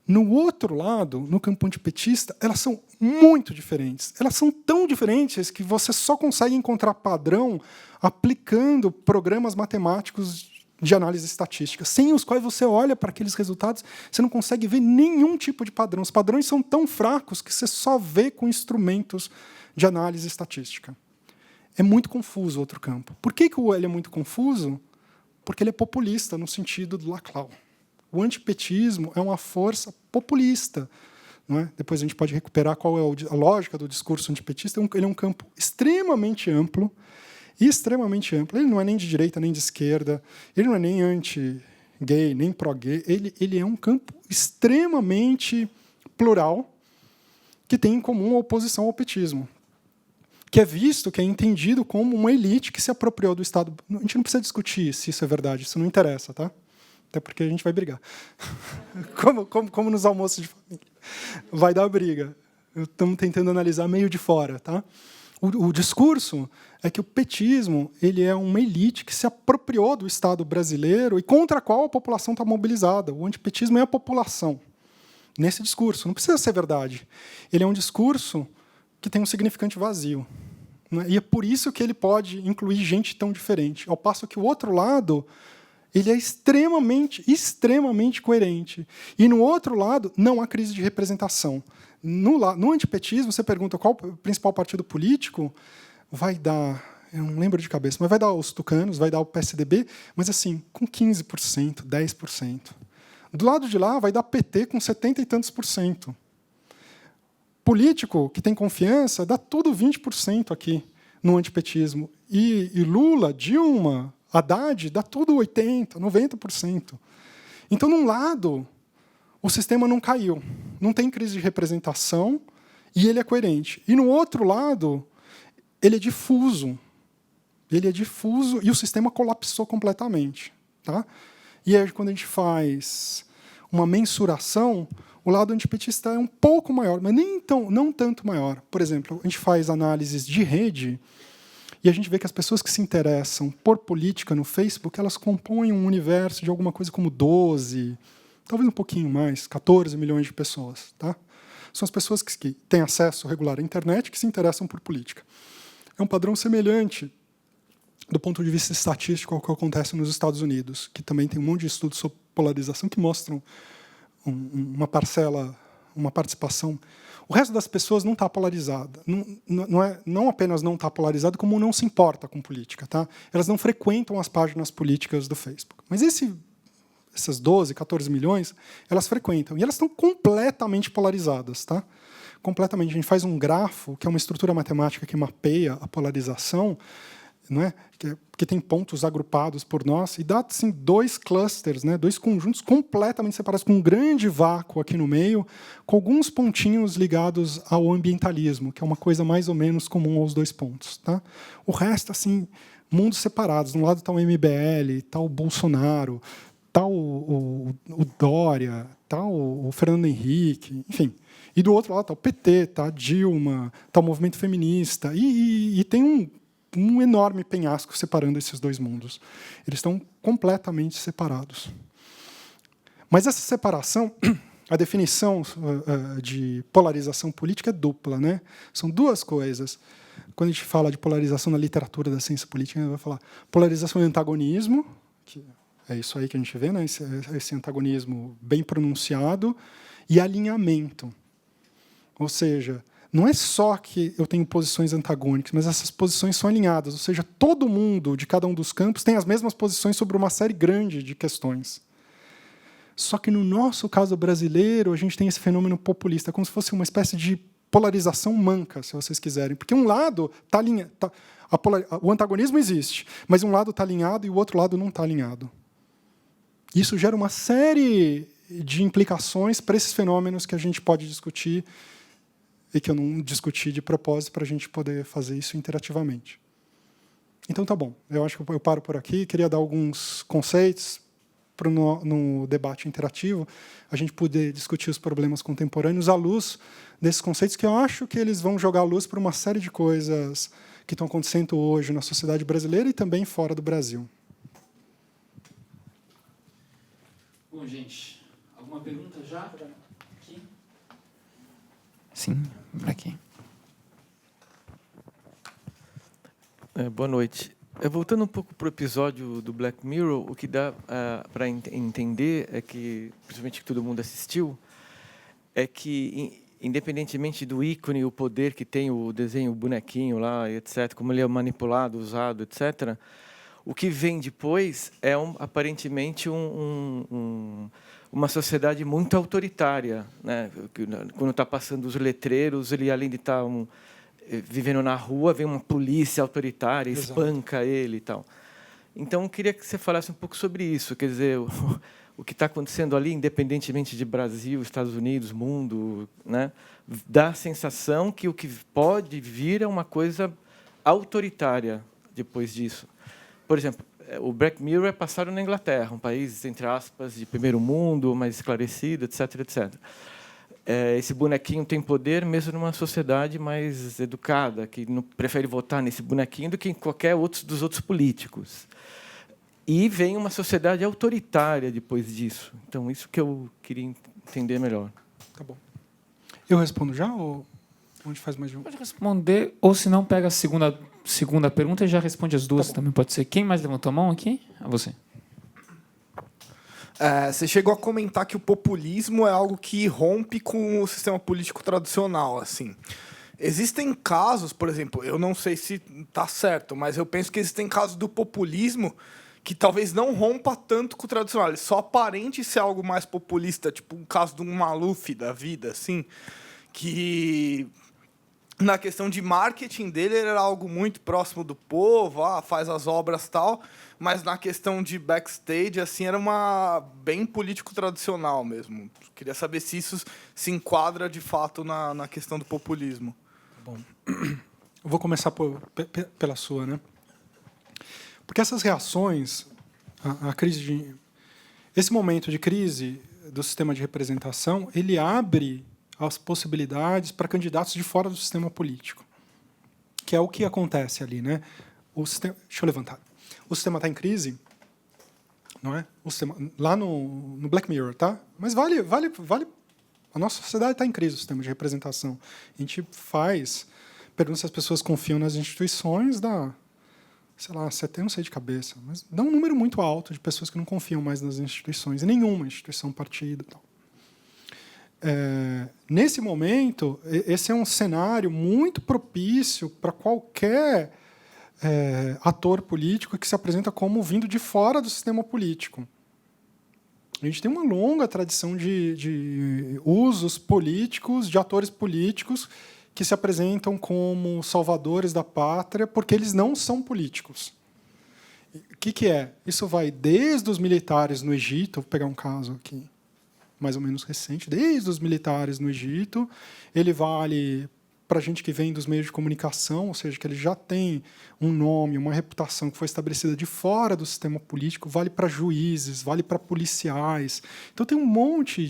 No outro lado, no campo antipetista, elas são muito diferentes. Elas são tão diferentes que você só consegue encontrar padrão aplicando programas matemáticos de análise estatística, sem os quais você olha para aqueles resultados, você não consegue ver nenhum tipo de padrão. Os padrões são tão fracos que você só vê com instrumentos de análise estatística. É muito confuso o outro campo. Por que ele é muito confuso? Porque ele é populista, no sentido do Laclau. O antipetismo é uma força populista. Não é? Depois a gente pode recuperar qual é a lógica do discurso antipetista. Ele é um campo extremamente amplo. Ele não é nem de direita, nem de esquerda. Ele não é nem anti-gay, nem pró-gay. Ele é um campo extremamente plural que tem em comum a oposição ao petismo, que é entendido como uma elite que se apropriou do Estado. A gente não precisa discutir se isso é verdade, isso não interessa, tá? Até porque a gente vai brigar. como nos almoços de família. Vai dar briga. Estamos tentando analisar meio de fora. Tá? O discurso é que o petismo ele é uma elite que se apropriou do Estado brasileiro e contra a qual a população está mobilizada. O antipetismo é a população. Nesse discurso. Não precisa ser verdade. Ele é um discurso que tem um significante vazio. Né? E é por isso que ele pode incluir gente tão diferente. Ao passo que o outro lado ele é extremamente coerente. E, no outro lado, não há crise de representação. No antipetismo, você pergunta qual o principal partido político, vai dar, eu não lembro de cabeça, mas vai dar os tucanos, vai dar o PSDB, mas assim, com 15%, 10%. Do lado de lá, vai dar PT com 70 e tantos %. Político que tem confiança, dá tudo 20% aqui no antipetismo. E Lula, Dilma, Haddad, dá tudo 80%, 90%. Então, num lado, o sistema não caiu. Não tem crise de representação e ele é coerente. E, no outro lado, ele é difuso. Ele é difuso e o sistema colapsou completamente. Tá? E aí, quando a gente faz uma mensuração, o lado antipetista é um pouco maior, mas não tanto maior. Por exemplo, a gente faz análises de rede e a gente vê que as pessoas que se interessam por política no Facebook, elas compõem um universo de alguma coisa como 12, talvez um pouquinho mais, 14 milhões de pessoas. Tá? São as pessoas que têm acesso regular à internet que se interessam por política. É um padrão semelhante do ponto de vista estatístico ao que acontece nos Estados Unidos, que também tem um monte de estudos sobre polarização que mostram uma parcela, uma participação. O resto das pessoas não está polarizada. Não apenas não está polarizado, como não se importa com política. Tá? Elas não frequentam as páginas políticas do Facebook. Mas essas 12, 14 milhões, elas frequentam. E elas estão completamente polarizadas. Tá? Completamente. A gente faz um grafo, que é uma estrutura matemática que mapeia a polarização, não é? Que tem pontos agrupados por nós, e dá assim, 2 clusters, né? 2 conjuntos completamente separados, com um grande vácuo aqui no meio, com alguns pontinhos ligados ao ambientalismo, que é uma coisa mais ou menos comum aos 2 pontos. Tá? O resto, assim, mundos separados. De um lado está o MBL, está o Bolsonaro, está o Dória, está o Fernando Henrique, enfim. E do outro lado está o PT, está a Dilma, está o movimento feminista, e tem um enorme penhasco separando esses 2 mundos. Eles estão completamente separados. Mas essa separação, a definição de polarização política é dupla, né? São 2 coisas. Quando a gente fala de polarização na literatura da ciência política, a gente vai falar polarização e antagonismo, que é isso aí que a gente vê, né? Esse antagonismo bem pronunciado, e alinhamento. Ou seja, não é só que eu tenho posições antagônicas, mas essas posições são alinhadas. Ou seja, todo mundo de cada um dos campos tem as mesmas posições sobre uma série grande de questões. Só que, no nosso caso brasileiro, a gente tem esse fenômeno populista, como se fosse uma espécie de polarização manca, se vocês quiserem. Porque um lado está alinhado, o antagonismo existe, mas um lado está alinhado e o outro lado não está alinhado. Isso gera uma série de implicações para esses fenômenos que a gente pode discutir e que eu não discuti de propósito para a gente poder fazer isso interativamente. Então, tá bom. Eu acho que eu paro por aqui. Queria dar alguns conceitos para no debate interativo a gente poder discutir os problemas contemporâneos à luz desses conceitos que eu acho que eles vão jogar a luz para uma série de coisas que estão acontecendo hoje na sociedade brasileira e também fora do Brasil. Bom, gente, alguma pergunta já? Aqui? Sim, por aqui. Boa noite. Voltando um pouco para o episódio do Black Mirror, o que dá para entender é que, principalmente que todo mundo assistiu, é que, independentemente do ícone, o poder que tem o desenho, o bonequinho lá, etc., como ele é manipulado, usado, etc., o que vem depois é, aparentemente, uma sociedade muito autoritária, né? Quando está passando os letreiros, ele, além de estar vivendo na rua, vem uma polícia autoritária, espanca ele e tal. Então, eu queria que você falasse um pouco sobre isso. Quer dizer, o que está acontecendo ali, independentemente de Brasil, Estados Unidos, mundo, né? Dá a sensação que o que pode vir é uma coisa autoritária depois disso. Por exemplo, o Black Mirror é passado na Inglaterra, um país, entre aspas, de primeiro mundo, mais esclarecido, etc., etc. Esse bonequinho tem poder mesmo numa sociedade mais educada, que não prefere votar nesse bonequinho do que em qualquer outro dos outros políticos. E vem uma sociedade autoritária depois disso. Então, isso que eu queria entender melhor. Tá bom. Eu respondo já ou onde faz mais de um? Pode responder, ou se não, pega a segunda pergunta e já responde as 2 também, pode ser. Quem mais levantou a mão aqui? A você. Você chegou a comentar que o populismo é algo que rompe com o sistema político tradicional, assim. Existem casos, por exemplo, eu não sei se está certo, mas eu penso que existem casos do populismo que talvez não rompa tanto com o tradicional. Ele só aparente ser algo mais populista, tipo um caso de um Maluf da vida, assim, que na questão de marketing dele ele era algo muito próximo do povo, faz as obras e tal, mas na questão de backstage assim era uma bem político tradicional mesmo. Queria saber se isso se enquadra de fato na questão do populismo. Bom, eu vou começar pela sua, né? Porque essas reações, a crise esse momento de crise do sistema de representação, ele abre as possibilidades para candidatos de fora do sistema político, que é o que acontece ali, né? Deixa eu levantar. O sistema está em crise, não é? O sistema, lá no Black Mirror, tá? Mas vale. A nossa sociedade está em crise, o sistema de representação. A gente pergunta se as pessoas confiam nas instituições, sei lá, eu não sei de cabeça, mas dá um número muito alto de pessoas que não confiam mais nas instituições, em nenhuma instituição, partido, tal. Nesse momento, esse é um cenário muito propício para qualquer ator político que se apresenta como vindo de fora do sistema político. A gente tem uma longa tradição de usos políticos, de atores políticos, que se apresentam como salvadores da pátria porque eles não são políticos. O que é? Isso vai desde os militares no Egito, vou pegar um caso aqui mais ou menos recente, desde os militares no Egito, ele vale para gente que vem dos meios de comunicação, ou seja, que ele já tem um nome, uma reputação que foi estabelecida de fora do sistema político, vale para juízes, vale para policiais. Então tem um monte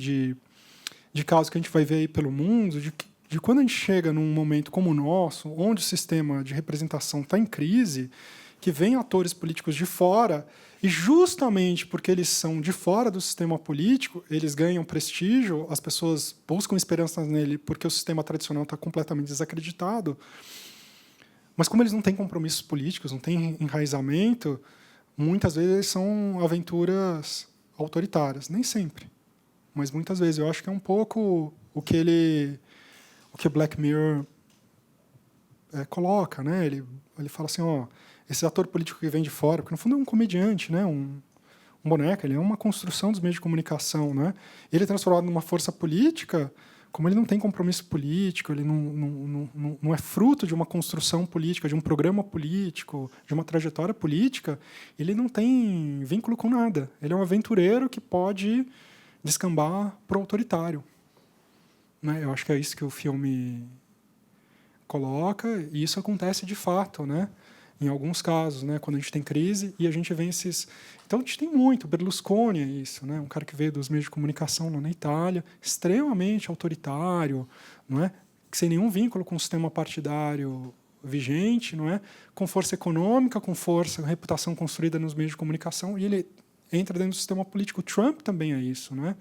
de casos que a gente vai ver aí pelo mundo, de quando a gente chega num momento como o nosso, onde o sistema de representação está em crise, que vem atores políticos de fora, e justamente porque eles são de fora do sistema político, eles ganham prestígio, as pessoas buscam esperança nele porque o sistema tradicional está completamente desacreditado. Mas como eles não têm compromissos políticos, não têm enraizamento, muitas vezes são aventuras autoritárias. Nem sempre, mas muitas vezes. Eu acho que é um pouco o que o Black Mirror coloca, né? Ele fala assim, ó, esse ator político que vem de fora, porque no fundo é um comediante, né? Um boneco, ele é uma construção dos meios de comunicação, né? Ele é transformado numa força política, como ele não tem compromisso político, ele não é fruto de uma construção política, de um programa político, de uma trajetória política, ele não tem vínculo com nada. Ele é um aventureiro que pode descambar para o autoritário. Né? Eu acho que é isso que o filme coloca, e isso acontece de fato, né? Em alguns casos, né, quando a gente tem crise e a gente vê esses... Então, a gente tem muito. Berlusconi é isso, né, um cara que veio dos meios de comunicação lá na Itália, extremamente autoritário, não é? Sem nenhum vínculo com o sistema partidário vigente, não é? Com força econômica, com reputação construída nos meios de comunicação, e ele entra dentro do sistema político. O Trump também é isso, não é?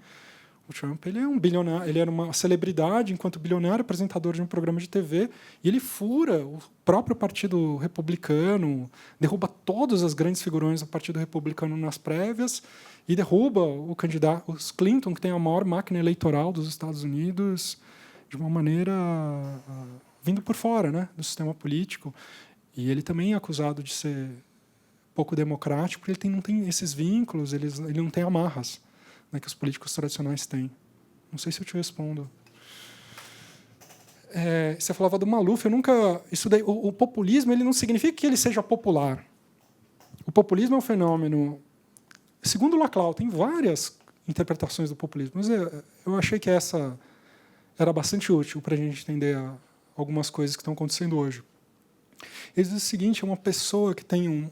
O Trump, ele é um bilionário, ele era uma celebridade enquanto bilionário, apresentador de um programa de TV, e ele fura o próprio Partido Republicano, derruba todas as grandes figurões do Partido Republicano nas prévias e derruba o candidato, os Clinton, que tem a maior máquina eleitoral dos Estados Unidos, de uma maneira vindo por fora, né, do sistema político. E ele também é acusado de ser pouco democrático, porque ele não tem esses vínculos, ele não tem amarras, né, que os políticos tradicionais têm. Não sei se eu te respondo. Você falava do Maluf, eu nunca... Isso daí, o populismo ele não significa que ele seja popular. O populismo é um fenômeno... Segundo o Laclau, tem várias interpretações do populismo, mas eu achei que essa era bastante útil para a gente entender algumas coisas que estão acontecendo hoje. Ele diz o seguinte, é uma pessoa que tem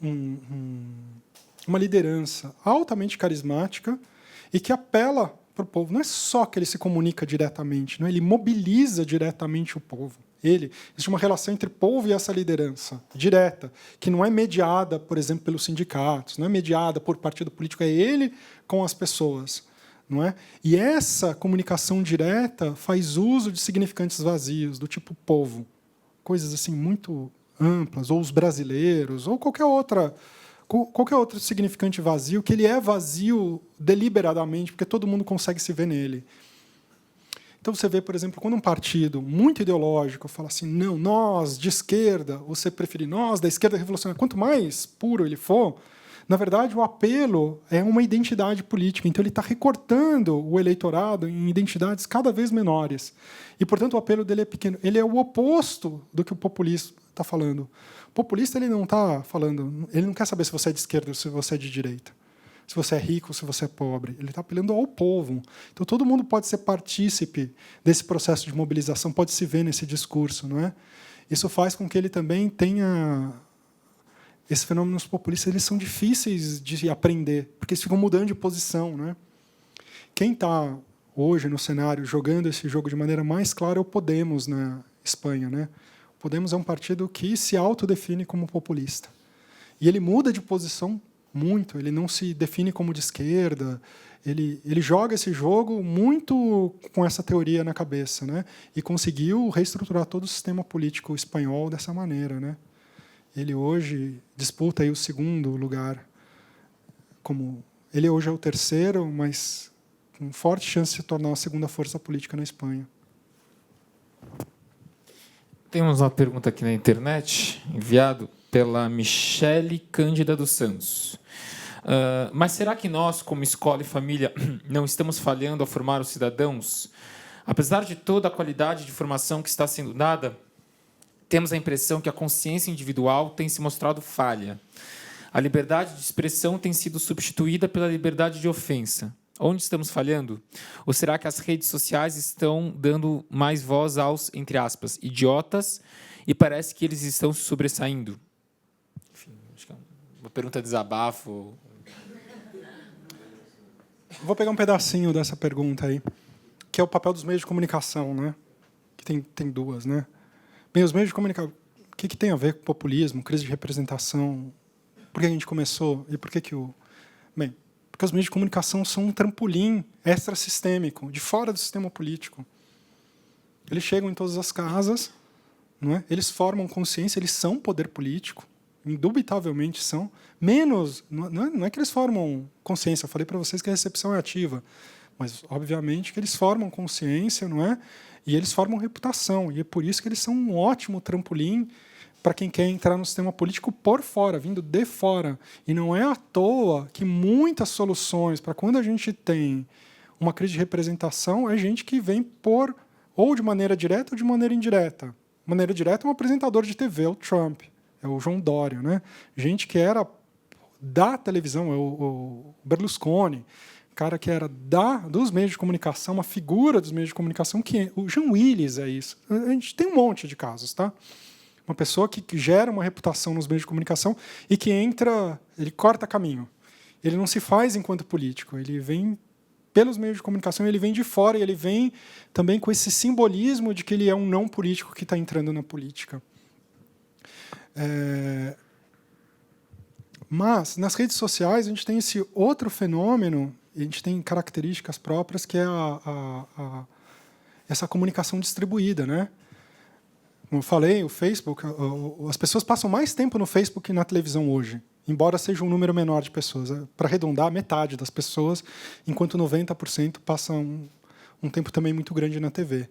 uma liderança altamente carismática e que apela para o povo. Não é só que ele se comunica diretamente, não é? Ele mobiliza diretamente o povo. Existe uma relação entre o povo e essa liderança direta, que não é mediada, por exemplo, pelos sindicatos, não é mediada por partido político, é ele com as pessoas. Não é? E essa comunicação direta faz uso de significantes vazios, do tipo povo, coisas assim muito amplas, ou os brasileiros, ou qualquer outro significante vazio, que ele é vazio deliberadamente, porque todo mundo consegue se ver nele. Então, você vê, por exemplo, quando um partido muito ideológico fala assim, não, nós, de esquerda, você prefere nós, da esquerda revolucionária, quanto mais puro ele for, na verdade, o apelo é uma identidade política. Então, ele está recortando o eleitorado em identidades cada vez menores. E, portanto, o apelo dele é pequeno. Ele é o oposto do que o populista está falando. O populista ele não está falando, ele não quer saber se você é de esquerda ou se você é de direita, se você é rico ou se você é pobre. Ele está apelando ao povo. Então, todo mundo pode ser partícipe desse processo de mobilização, pode se ver nesse discurso, não é? Isso faz com que ele também tenha... Esses fenômenos populistas eles são difíceis de aprender, porque eles ficam mudando de posição, né? Quem está hoje no cenário jogando esse jogo de maneira mais clara é o Podemos na Espanha, né? O Podemos é um partido que se autodefine como populista. E ele muda de posição muito, ele não se define como de esquerda, ele joga esse jogo muito com essa teoria na cabeça, né? E conseguiu reestruturar todo o sistema político espanhol dessa maneira, né? Ele hoje disputa aí o segundo lugar. Ele hoje é o terceiro, mas com forte chance de se tornar a segunda força política na Espanha. Temos uma pergunta aqui na internet, enviado pela Michele Cândida dos Santos. Mas será que nós, como escola e família, não estamos falhando ao formar os cidadãos? Apesar de toda a qualidade de informação que está sendo dada, temos a impressão que a consciência individual tem se mostrado falha. A liberdade de expressão tem sido substituída pela liberdade de ofensa. Onde estamos falhando? Ou será que as redes sociais estão dando mais voz aos, entre aspas, idiotas, e parece que eles estão se sobressaindo? Enfim, acho que é uma pergunta de desabafo. Vou pegar um pedacinho dessa pergunta aí, que é o papel dos meios de comunicação, né? Que tem duas, né? Bem, os meios de comunicação, o que tem a ver com populismo, crise de representação? Por que a gente começou e por que o... Bem, porque os meios de comunicação são um trampolim extrasistêmico, de fora do sistema político. Eles chegam em todas as casas, não é? Eles formam consciência, eles são poder político, indubitavelmente são. Menos, não é que eles formam consciência, eu falei para vocês que a recepção é ativa, mas, obviamente, que eles formam consciência, não é? E eles formam reputação, e é por isso que eles são um ótimo trampolim para quem quer entrar no sistema político por fora, vindo de fora. E não é à toa que muitas soluções para quando a gente tem uma crise de representação é gente que vem por ou de maneira direta ou de maneira indireta. Maneira direta é um apresentador de TV, é o Trump, é o João Dória, né? Gente que era da televisão, é o Berlusconi, cara que era dos meios de comunicação, uma figura dos meios de comunicação, que o Jean Willis é isso. A gente tem um monte de casos, tá? Uma pessoa que gera uma reputação nos meios de comunicação e que entra, ele corta caminho. Ele não se faz enquanto político, ele vem pelos meios de comunicação, ele vem de fora e ele vem também com esse simbolismo de que ele é um não político que está entrando na política. Mas, nas redes sociais, a gente tem esse outro fenômeno, a gente tem características próprias, que é essa comunicação distribuída, né? Como eu falei, o Facebook, as pessoas passam mais tempo no Facebook que na televisão hoje, embora seja um número menor de pessoas. Para arredondar, metade das pessoas, enquanto 90% passam um tempo também muito grande na TV.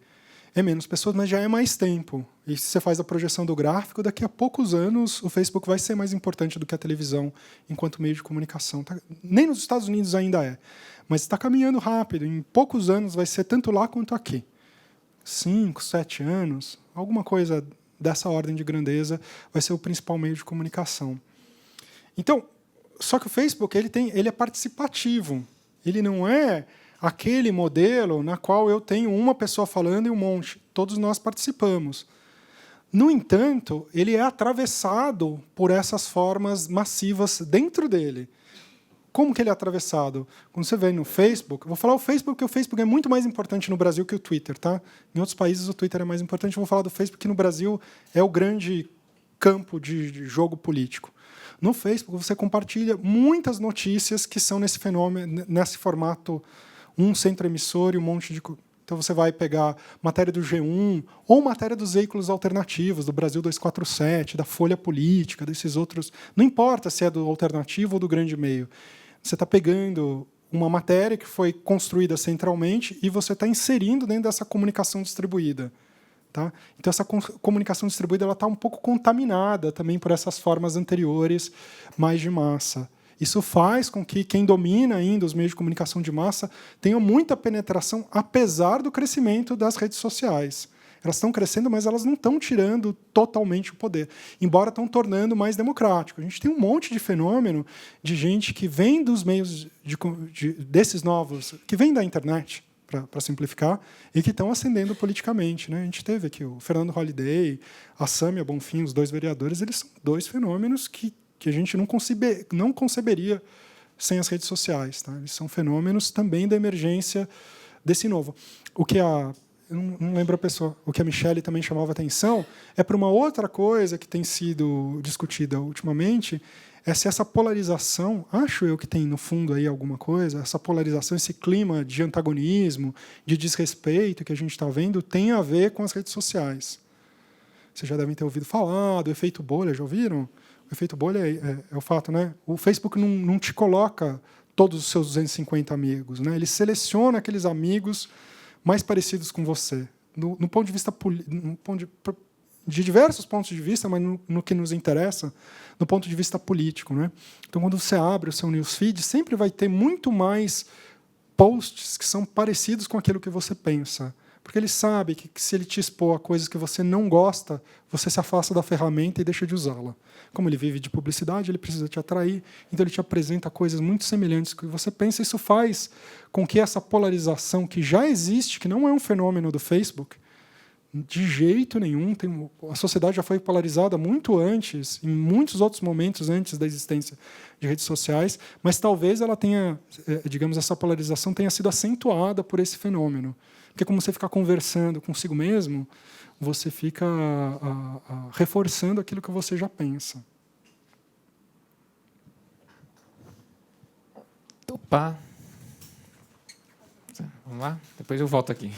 É menos pessoas, mas já é mais tempo. E se você faz a projeção do gráfico, daqui a poucos anos o Facebook vai ser mais importante do que a televisão enquanto meio de comunicação. Nem nos Estados Unidos ainda é, mas está caminhando rápido. Em poucos anos vai ser tanto lá quanto aqui. 5, 7 anos, alguma coisa dessa ordem de grandeza vai ser o principal meio de comunicação. Então, só que o Facebook ele é participativo. Ele não é aquele modelo na qual eu tenho uma pessoa falando e um monte. Todos nós participamos. No entanto, ele é atravessado por essas formas massivas dentro dele. Como que ele é atravessado? Quando você vê no Facebook, eu vou falar o Facebook, porque o Facebook é muito mais importante no Brasil que o Twitter, tá? Em outros países o Twitter é mais importante. Eu vou falar do Facebook, que no Brasil é o grande campo de jogo político. No Facebook você compartilha muitas notícias que são nesse fenômeno, nesse formato, um centro emissor e um monte de... Então você vai pegar matéria do G1 ou matéria dos veículos alternativos, do Brasil 247, da Folha Política, desses outros... Não importa se é do alternativo ou do grande meio. Você está pegando uma matéria que foi construída centralmente e você está inserindo dentro dessa comunicação distribuída. Tá? Então, essa comunicação distribuída está um pouco contaminada também por essas formas anteriores, mais de massa. Isso faz com que quem domina ainda os meios de comunicação de massa tenha muita penetração, apesar do crescimento das redes sociais. Elas estão crescendo, mas elas não estão tirando totalmente o poder, embora estão tornando mais democrático. A gente tem um monte de fenômeno de gente que vem dos meios desses novos, que vem da internet, para simplificar, e que estão ascendendo politicamente, né? A gente teve aqui o Fernando Holliday, a Sâmia Bonfim, os dois vereadores, eles são dois fenômenos que a gente não conceberia sem as redes sociais. Tá? Eles são fenômenos também da emergência desse novo. O que eu não lembro a pessoa, o que a Michelle também chamava atenção é para uma outra coisa que tem sido discutida ultimamente, é se essa polarização, acho eu que tem no fundo aí alguma coisa, essa polarização, esse clima de antagonismo, de desrespeito que a gente está vendo, tem a ver com as redes sociais. Vocês já devem ter ouvido falar do efeito bolha, já ouviram? O efeito bolha é o fato, né? O Facebook não te coloca todos os seus 250 amigos, né? Ele seleciona aqueles amigos mais parecidos com você, no ponto de vista de diversos pontos de vista, mas no que nos interessa, no ponto de vista político, né? Então, quando você abre o seu newsfeed, sempre vai ter muito mais posts que são parecidos com aquilo que você pensa, Porque ele sabe que se ele te expor a coisas que você não gosta, você se afasta da ferramenta e deixa de usá-la. Como ele vive de publicidade, ele precisa te atrair, então ele te apresenta coisas muito semelhantes que você pensa. Isso faz com que essa polarização que já existe, que não é um fenômeno do Facebook, de jeito nenhum, a sociedade já foi polarizada muito antes, em muitos outros momentos antes da existência de redes sociais, mas talvez ela tenha, digamos, essa polarização tenha sido acentuada por esse fenômeno. Porque como você fica conversando consigo mesmo, você fica reforçando aquilo que você já pensa. Opa. Vamos lá? Depois eu volto aqui.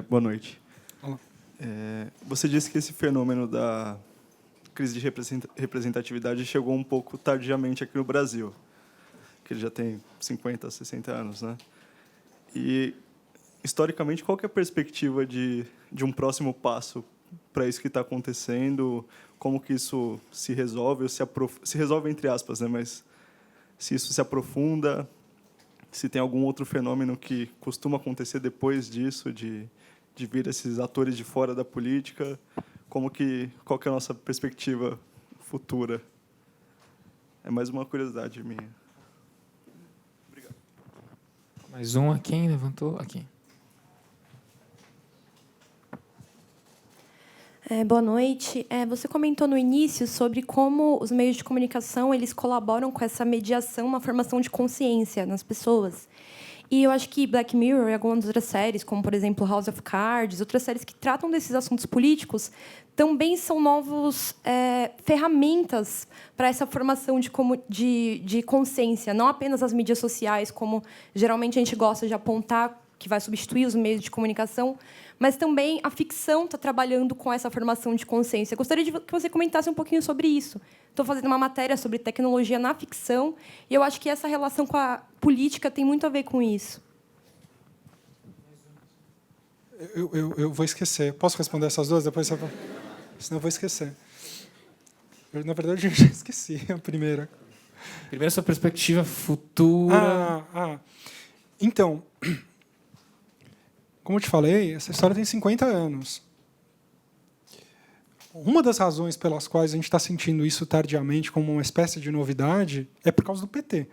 Boa noite. Olá. Você disse que esse fenômeno da crise de representatividade chegou um pouco tardiamente aqui no Brasil, que ele já tem 50, 60 anos, né? E, historicamente, qual que é a perspectiva de um próximo passo para isso que está acontecendo? Como que isso se resolve? Ou se resolve entre aspas, né? Mas se isso se aprofunda, se tem algum outro fenômeno que costuma acontecer depois disso, de vir esses atores de fora da política, qual que é a nossa perspectiva futura? É mais uma curiosidade minha. Obrigado. Mais um aqui, quem levantou? Aqui. Boa noite. Você comentou no início sobre como os meios de comunicação eles colaboram com essa mediação, uma formação de consciência nas pessoas. E eu acho que Black Mirror e algumas outras séries, como, por exemplo, House of Cards, outras séries que tratam desses assuntos políticos, também são novos ferramentas para essa formação de consciência, não apenas as mídias sociais, como geralmente a gente gosta de apontar, que vai substituir os meios de comunicação, mas também a ficção está trabalhando com essa formação de consciência. Eu gostaria que você comentasse um pouquinho sobre isso. Estou fazendo uma matéria sobre tecnologia na ficção e eu acho que essa relação com a política tem muito a ver com isso. Eu vou esquecer. Posso responder essas duas? Depois você... Senão eu vou esquecer. Na verdade, eu já esqueci a primeira. Primeiro, sua perspectiva futura. Então, como eu te falei, essa história tem 50 anos. Uma das razões pelas quais a gente está sentindo isso tardiamente como uma espécie de novidade é por causa do PT.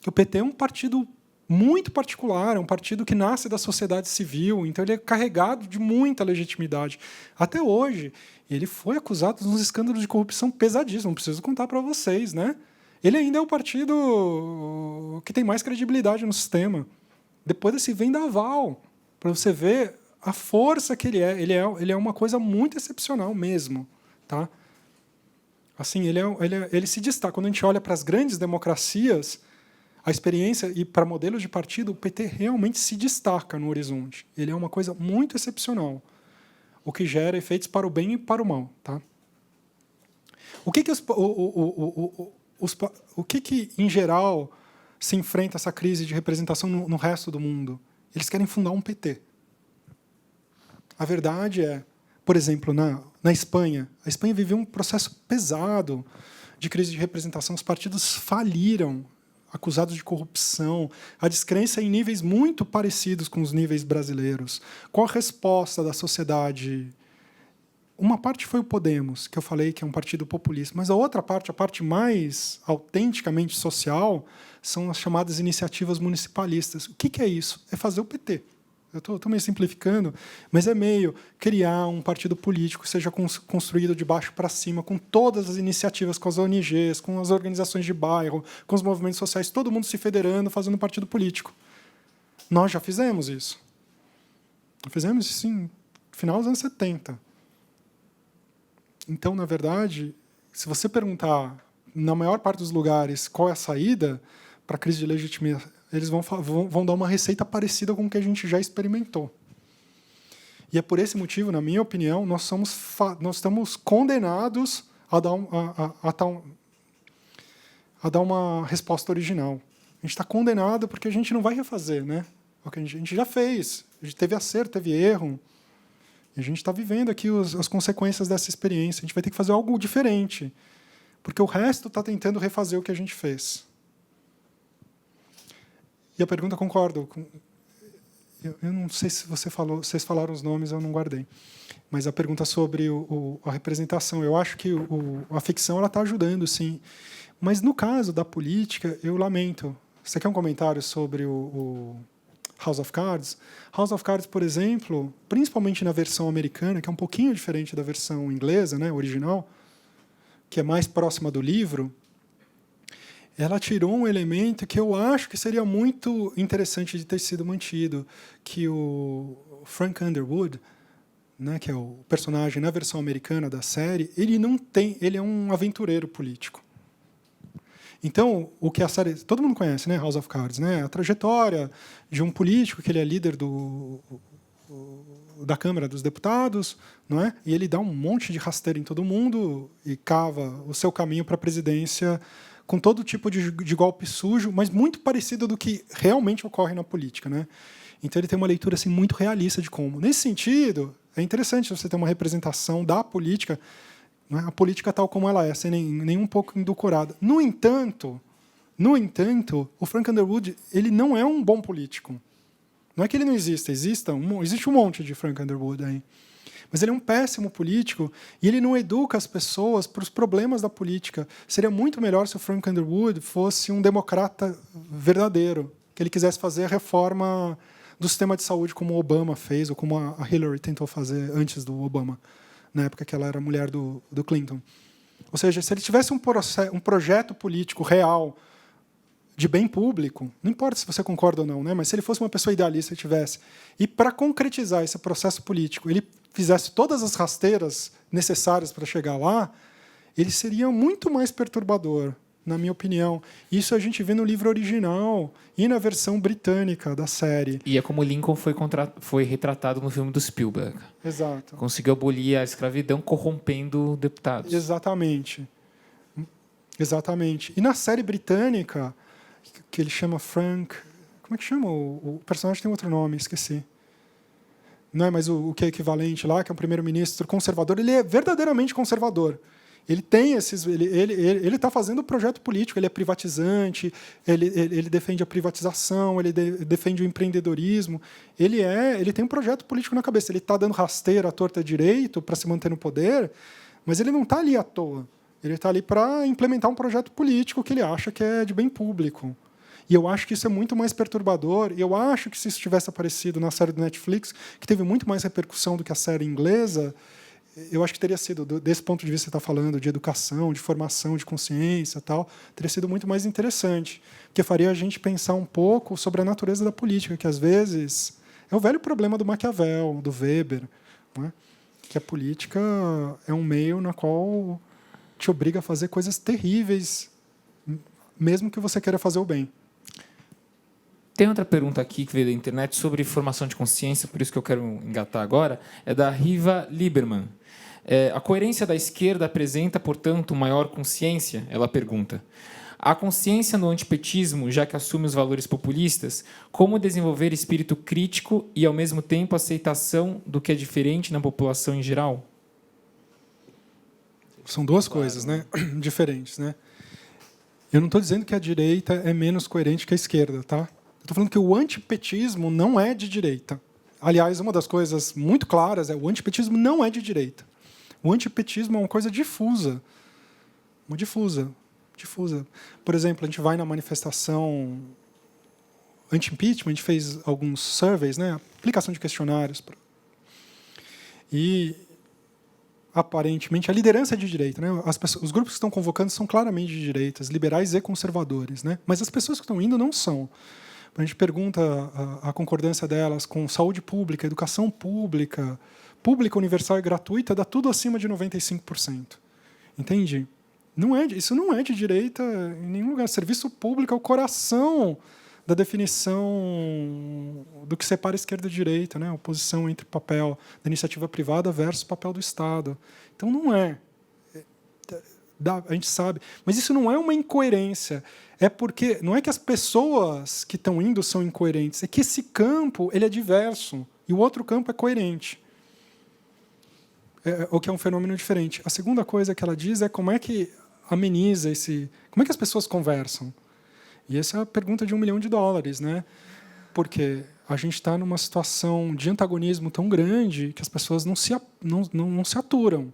O PT é um partido muito particular, é um partido que nasce da sociedade civil, então ele é carregado de muita legitimidade. Até hoje, ele foi acusado de uns escândalos de corrupção pesadíssimos, não preciso contar para vocês, né? Ele ainda é o partido que tem mais credibilidade no sistema. Depois desse vendaval, para você ver a força que ele é. Ele é uma coisa muito excepcional mesmo, tá? Assim, ele se destaca. Quando a gente olha para as grandes democracias, a experiência e para modelos de partido, o PT realmente se destaca no horizonte. Ele é uma coisa muito excepcional, o que gera efeitos para o bem e para o mal, tá? O que em geral se enfrenta essa crise de representação no resto do mundo? Eles querem fundar um PT. A verdade é, por exemplo, na Espanha, a Espanha viveu um processo pesado de crise de representação. Os partidos faliram, acusados de corrupção, a descrença em níveis muito parecidos com os níveis brasileiros. Qual a resposta da sociedade? Uma parte foi o Podemos, que eu falei que é um partido populista, mas a outra parte, a parte mais autenticamente social, são as chamadas iniciativas municipalistas. O que é isso? É fazer o PT. Eu estou meio simplificando, mas é meio criar um partido político que seja construído de baixo para cima, com todas as iniciativas, com as ONGs, com as organizações de bairro, com os movimentos sociais, todo mundo se federando, fazendo um partido político. Nós já fizemos isso. Fizemos isso no final dos anos 70. Então, na verdade, se você perguntar, na maior parte dos lugares, qual é a saída para a crise de legitimidade, eles vão dar uma receita parecida com o que a gente já experimentou. E é por esse motivo, na minha opinião, nós estamos condenados a dar uma resposta original. A gente está condenado porque a gente não vai refazer, né? O que a gente já fez. A gente teve acerto, teve erro. E a gente está vivendo aqui as consequências dessa experiência. A gente vai ter que fazer algo diferente, porque o resto está tentando refazer o que a gente fez. E a pergunta, concordo. Eu não sei se vocês falaram os nomes, eu não guardei. Mas a pergunta sobre a representação, eu acho que a ficção está ajudando, sim. Mas no caso da política, eu lamento. Você quer um comentário sobre o House of Cards? House of Cards, por exemplo, principalmente na versão americana, que é um pouquinho diferente da versão inglesa, né, original, que é mais próxima do livro, ela tirou um elemento que eu acho que seria muito interessante de ter sido mantido, que o Frank Underwood, né, que é o personagem na versão americana da série, ele é um aventureiro político. Então, o que a série, todo mundo conhece, né, House of Cards, né, a trajetória de um político que ele é líder da Câmara dos Deputados, não é? E ele dá um monte de rasteira em todo mundo e cava o seu caminho para a presidência com todo tipo de golpe sujo, mas muito parecido do que realmente ocorre na política, né? Então ele tem uma leitura assim muito realista de como. Nesse sentido, é interessante você ter uma representação da política, né? A política tal como ela é, sem nem um pouco endulcorada. No entanto, o Frank Underwood ele não é um bom político. Não é que ele não exista, existe um monte de Frank Underwood aí. Mas ele é um péssimo político e ele não educa as pessoas para os problemas da política. Seria muito melhor se o Frank Underwood fosse um democrata verdadeiro, que ele quisesse fazer a reforma do sistema de saúde como o Obama fez, ou como a Hillary tentou fazer antes do Obama, na época que ela era mulher do Clinton. Ou seja, se ele tivesse um projeto político real de bem público, não importa se você concorda ou não, né? Mas se ele fosse uma pessoa idealista, ele tivesse. E para concretizar esse processo político, ele fizesse todas as rasteiras necessárias para chegar lá, ele seria muito mais perturbador, na minha opinião. Isso a gente vê no livro original e na versão britânica da série. E é como Lincoln foi retratado no filme do Spielberg. Exato. Conseguiu abolir a escravidão corrompendo deputados. Exatamente. Exatamente. E na série britânica, que ele chama Frank... Como é que chama? O personagem tem outro nome, esqueci. Não é, mas o que é equivalente lá, que é um primeiro-ministro conservador, ele é verdadeiramente conservador. Ele tem ele está fazendo o projeto político, ele é privatizante, ele defende a privatização, ele defende o empreendedorismo. Ele tem um projeto político na cabeça. Ele está dando rasteira à torta direito para se manter no poder, mas ele não está ali à toa. Ele está ali para implementar um projeto político que ele acha que é de bem público. E eu acho que isso é muito mais perturbador. E eu acho que se isso tivesse aparecido na série do Netflix, que teve muito mais repercussão do que a série inglesa, eu acho que teria sido, desse ponto de vista que você está falando, de educação, de formação, de consciência, tal, teria sido muito mais interessante, porque faria a gente pensar um pouco sobre a natureza da política, que às vezes é o velho problema do Maquiavel, do Weber, não é? Que a política é um meio na qual te obriga a fazer coisas terríveis, mesmo que você queira fazer o bem. Tem outra pergunta aqui que veio da internet sobre formação de consciência, por isso que eu quero engatar agora, é da Riva Lieberman. A coerência da esquerda apresenta, portanto, maior consciência? Ela pergunta. A consciência no antipetismo, já que assume os valores populistas, como desenvolver espírito crítico e, ao mesmo tempo, aceitação do que é diferente na população em geral? São duas coisas, né? Diferentes, né? Eu não estou dizendo que a direita é menos coerente que a esquerda, tá? Estou falando que o antipetismo não é de direita. Aliás, uma das coisas muito claras é que o antipetismo não é de direita. O antipetismo é uma coisa difusa. Uma difusa. Por exemplo, a gente vai na manifestação anti-impeachment, a gente fez alguns surveys, né? Aplicação de questionários. E, aparentemente, a liderança é de direita. Né? Os grupos que estão convocando são claramente de direitas, liberais e conservadores. Né? Mas as pessoas que estão indo não são. A gente pergunta a concordância delas com saúde pública, educação pública, universal e gratuita, dá tudo acima de 95%. Entende? Isso não é de direita em nenhum lugar. Serviço público é o coração da definição do que separa esquerda e direita, né? A oposição entre o papel da iniciativa privada versus o papel do Estado. Então, não é. A gente sabe. Mas isso não é uma incoerência. É porque não é que as pessoas que estão indo são incoerentes, é que esse campo ele é diverso e o outro campo é coerente. O que é um fenômeno diferente. A segunda coisa que ela diz é como é que ameniza como é que as pessoas conversam. E essa é a pergunta de $1 milhão, né? Porque a gente está numa situação de antagonismo tão grande que as pessoas não se aturam.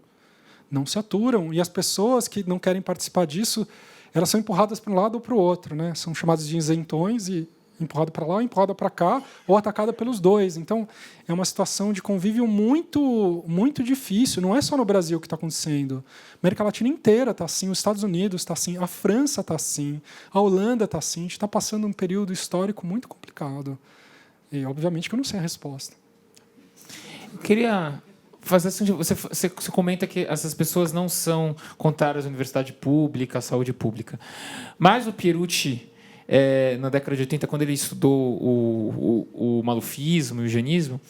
Não se aturam. E as pessoas que não querem participar disso, elas são empurradas para um lado ou para o outro, né? São chamadas de isentões e empurrada para lá, empurrada para cá, ou atacada pelos dois. Então, é uma situação de convívio muito difícil. Não é só no Brasil que está acontecendo. A América Latina inteira está assim, os Estados Unidos está assim, a França está assim, a Holanda está assim. A gente está passando um período histórico muito complicado. E, obviamente, que eu não sei a resposta. Eu queria fazer assim, você comenta que essas pessoas não são contrárias à universidade pública, à saúde pública. Mas o Pierucci, na década de 80, quando ele estudou o malufismo e o eugenismo,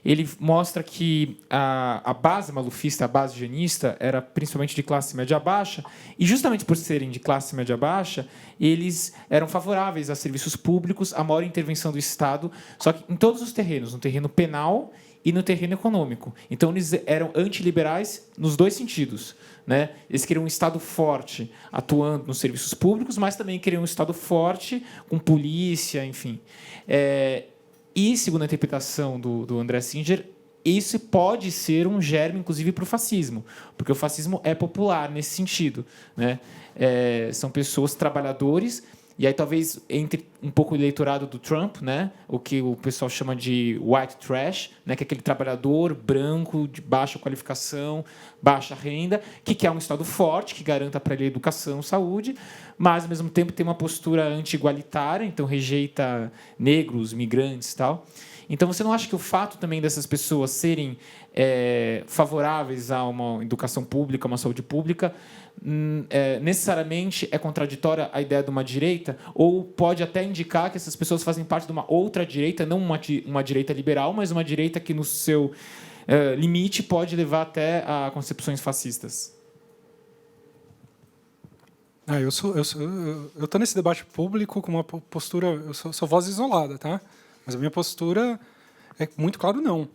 ele mostra que a base malufista, a base eugenista, era principalmente de classe média baixa, e justamente por serem de classe média baixa, eles eram favoráveis a serviços públicos, a maior intervenção do Estado, só que em todos os terrenos, no terreno penal e no terreno econômico. Então, eles eram antiliberais nos dois sentidos, né? Eles queriam um Estado forte atuando nos serviços públicos, mas também queriam um Estado forte com polícia, enfim. E, segundo a interpretação do André Singer, isso pode ser um germe, inclusive, para o fascismo, porque o fascismo é popular nesse sentido, né? São pessoas, trabalhadores, e aí talvez entre um pouco o eleitorado do Trump, né? O que o pessoal chama de white trash, né? Que é aquele trabalhador branco, de baixa qualificação, baixa renda, que quer um Estado forte, que garanta para ele educação, saúde, mas, ao mesmo tempo, tem uma postura anti-igualitária, então rejeita negros, migrantes e tal. Então, você não acha que o fato também dessas pessoas serem favoráveis a uma educação pública, uma saúde pública, necessariamente é contraditória à ideia de uma direita? Ou pode até indicar que essas pessoas fazem parte de uma outra direita, não uma direita liberal, mas uma direita que, no seu limite, pode levar até a concepções fascistas? Eu estou nesse debate público com uma postura... Eu sou voz isolada, tá? Mas a minha postura é muito claro não.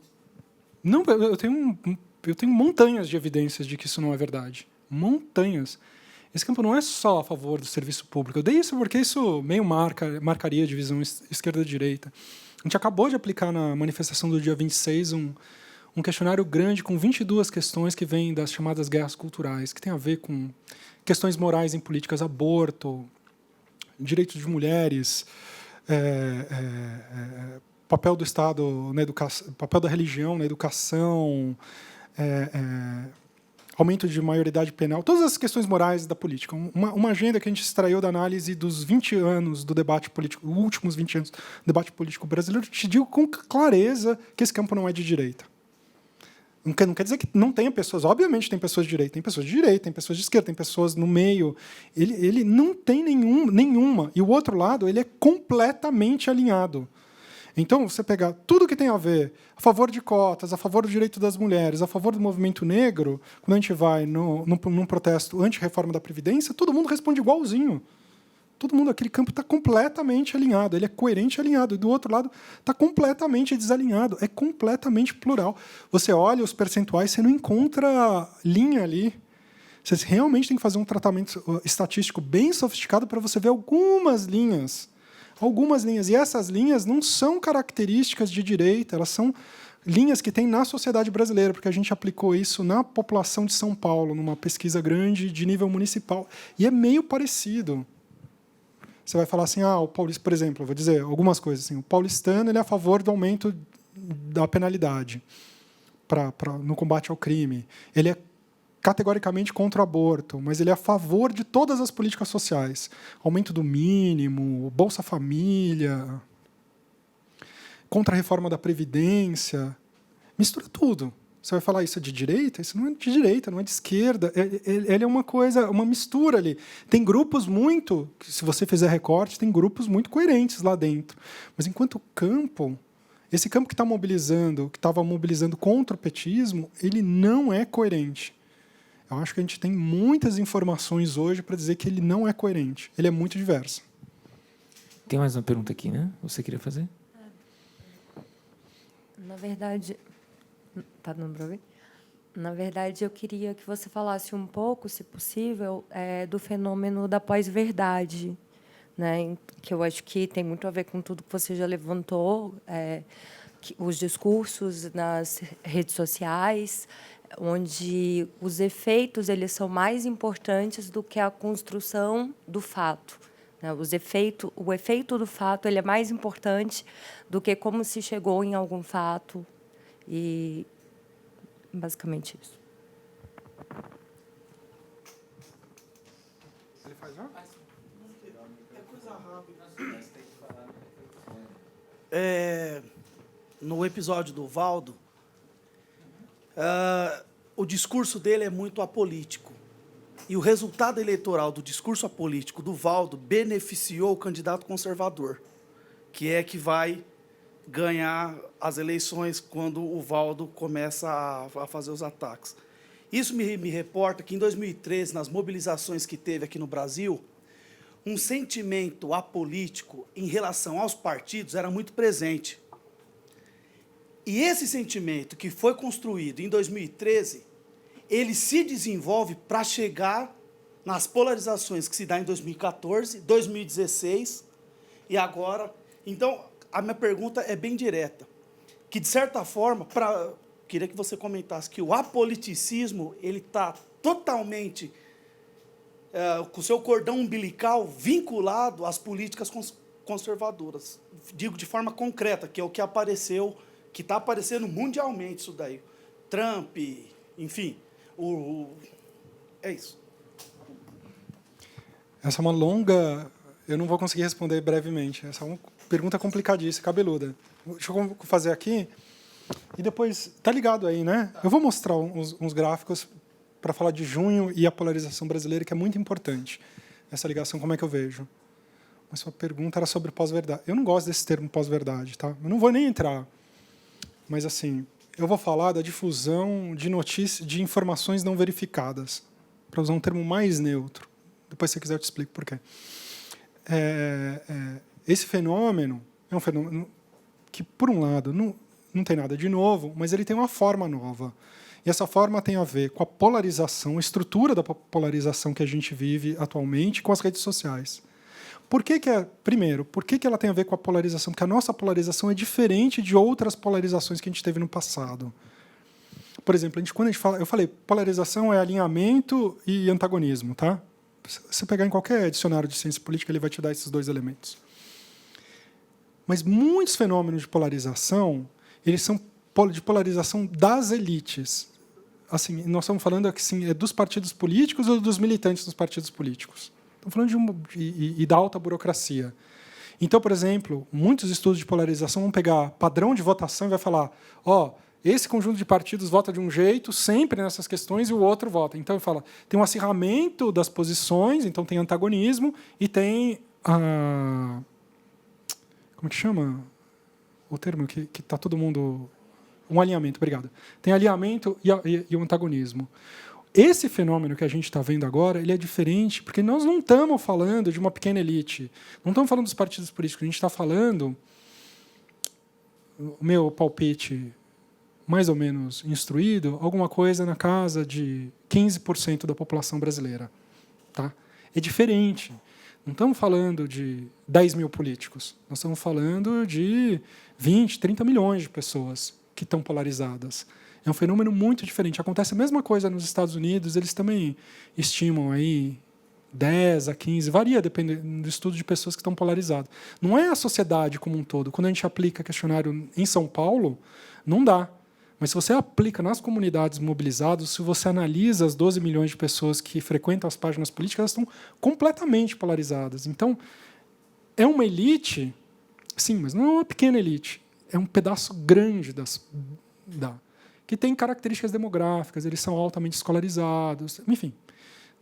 Não, eu tenho montanhas de evidências de que isso não é verdade. Montanhas. Esse campo não é só a favor do serviço público. Eu dei isso porque isso meio marcaria a divisão esquerda-direita. A gente acabou de aplicar na manifestação do dia 26 um questionário grande com 22 questões que vêm das chamadas guerras culturais, que tem a ver com questões morais em políticas, aborto, direitos de mulheres, papel do Estado na educação, papel da religião na educação, aumento de maioridade penal, todas as questões morais da política. Uma agenda que a gente extraiu da análise dos 20 anos do debate político, os últimos 20 anos do debate político brasileiro, te digo com clareza que esse campo não é de direita. Não quer dizer que não tenha pessoas. Obviamente tem pessoas de direita, tem pessoas de esquerda, tem pessoas no meio. Ele não tem nenhuma. E o outro lado, ele é completamente alinhado. Então, você pegar tudo que tem a ver a favor de cotas, a favor do direito das mulheres, a favor do movimento negro, quando a gente vai num protesto anti-reforma da Previdência, todo mundo responde igualzinho. Todo mundo, aquele campo está completamente alinhado, ele é coerente e alinhado. E do outro lado, está completamente desalinhado, é completamente plural. Você olha os percentuais, você não encontra linha ali. Você realmente tem que fazer um tratamento estatístico bem sofisticado para você ver algumas linhas. Algumas linhas. E essas linhas não são características de direita, elas são linhas que tem na sociedade brasileira, porque a gente aplicou isso na população de São Paulo, numa pesquisa grande de nível municipal. E é meio parecido. Você vai falar assim, o paulista, por exemplo, eu vou dizer algumas coisas assim, o paulistano ele é a favor do aumento da penalidade no combate ao crime. Ele é categoricamente contra o aborto, mas ele é a favor de todas as políticas sociais. Aumento do mínimo, Bolsa Família, contra a reforma da Previdência. Mistura tudo. Você vai falar isso é de direita? Isso não é de direita, não é de esquerda. Ele é uma coisa, uma mistura ali. Tem grupos muito, se você fizer recorte, tem grupos muito coerentes lá dentro. Mas enquanto campo, esse campo que está mobilizando, que estava mobilizando contra o petismo, ele não é coerente. Eu acho que a gente tem muitas informações hoje para dizer que ele não é coerente. Ele é muito diverso. Tem mais uma pergunta aqui, né? Você queria fazer? Na verdade... Tá dando para ouvir? Na verdade, eu queria que você falasse um pouco, se possível, do fenômeno da pós-verdade né, que eu acho que tem muito a ver com tudo que você já levantou, os discursos nas redes sociais, onde os efeitos eles são mais importantes do que a construção do fato, né? O efeito do fato ele é mais importante do que como se chegou em algum fato, e basicamente isso. Ele faz já? No episódio do Valdo, o discurso dele é muito apolítico. E o resultado eleitoral do discurso apolítico do Valdo beneficiou o candidato conservador, que vai ganhar as eleições quando o Valdo começa a fazer os ataques. Isso me reporta que, em 2013, nas mobilizações que teve aqui no Brasil, um sentimento apolítico em relação aos partidos era muito presente. E esse sentimento que foi construído em 2013, ele se desenvolve para chegar nas polarizações que se dá em 2014, 2016 e agora. Então, a minha pergunta é bem direta, que, de certa forma, queria que você comentasse que o apoliticismo ele está totalmente com o seu cordão umbilical vinculado às políticas conservadoras. Digo de forma concreta, que é o que apareceu, que está aparecendo mundialmente isso daí. Trump, enfim, é isso. Essa é uma longa... Eu não vou conseguir responder brevemente. Essa é uma pergunta complicadíssima, cabeluda. Deixa eu fazer aqui. E depois... Tá ligado aí, né? Eu vou mostrar uns gráficos para falar de junho e a polarização brasileira, que é muito importante. Essa ligação, como é que eu vejo? Mas sua pergunta era sobre pós-verdade. Eu não gosto desse termo pós-verdade, tá? Eu não vou nem entrar. Mas, assim, eu vou falar da difusão de notícias, de informações não verificadas, para usar um termo mais neutro. Depois, se você quiser, eu te explico por quê. Esse fenômeno é um fenômeno que, por um lado, não tem nada de novo, mas ele tem uma forma nova. E essa forma tem a ver com a polarização, a estrutura da polarização que a gente vive atualmente com as redes sociais. Primeiro, por que ela tem a ver com a polarização? Porque a nossa polarização é diferente de outras polarizações que a gente teve no passado. Por exemplo, quando a gente fala, eu falei, polarização é alinhamento e antagonismo, tá? Se você pegar em qualquer dicionário de ciência política, ele vai te dar esses dois elementos. Mas muitos fenômenos de polarização, eles são de polarização das elites. Assim, nós estamos falando assim, dos partidos políticos ou dos militantes dos partidos políticos. Estamos falando e da alta burocracia. Então, por exemplo, muitos estudos de polarização vão pegar padrão de votação e vai falar, esse conjunto de partidos vota de um jeito, sempre nessas questões, e o outro vota. Então, fala, tem um acirramento das posições, então tem antagonismo, e tem como que chama o termo que está todo mundo... Um alinhamento, obrigado. Tem alinhamento e o antagonismo. Esse fenômeno que a gente está vendo agora, ele é diferente, porque nós não estamos falando de uma pequena elite, não estamos falando dos partidos políticos, a gente está falando, o meu palpite mais ou menos instruído, alguma coisa na casa de 15% da população brasileira. Tá? É diferente. Não estamos falando de 10 mil políticos, nós estamos falando de 20, 30 milhões de pessoas que estão polarizadas. É um fenômeno muito diferente. Acontece a mesma coisa nos Estados Unidos, eles também estimam aí 10 a 15, varia dependendo do estudo de pessoas que estão polarizadas. Não é a sociedade como um todo. Quando a gente aplica questionário em São Paulo, não dá. Mas se você aplica nas comunidades mobilizadas, se você analisa as 12 milhões de pessoas que frequentam as páginas políticas, elas estão completamente polarizadas. Então, é uma elite, sim, mas não é uma pequena elite. É um pedaço grande que tem características demográficas, eles são altamente escolarizados, enfim.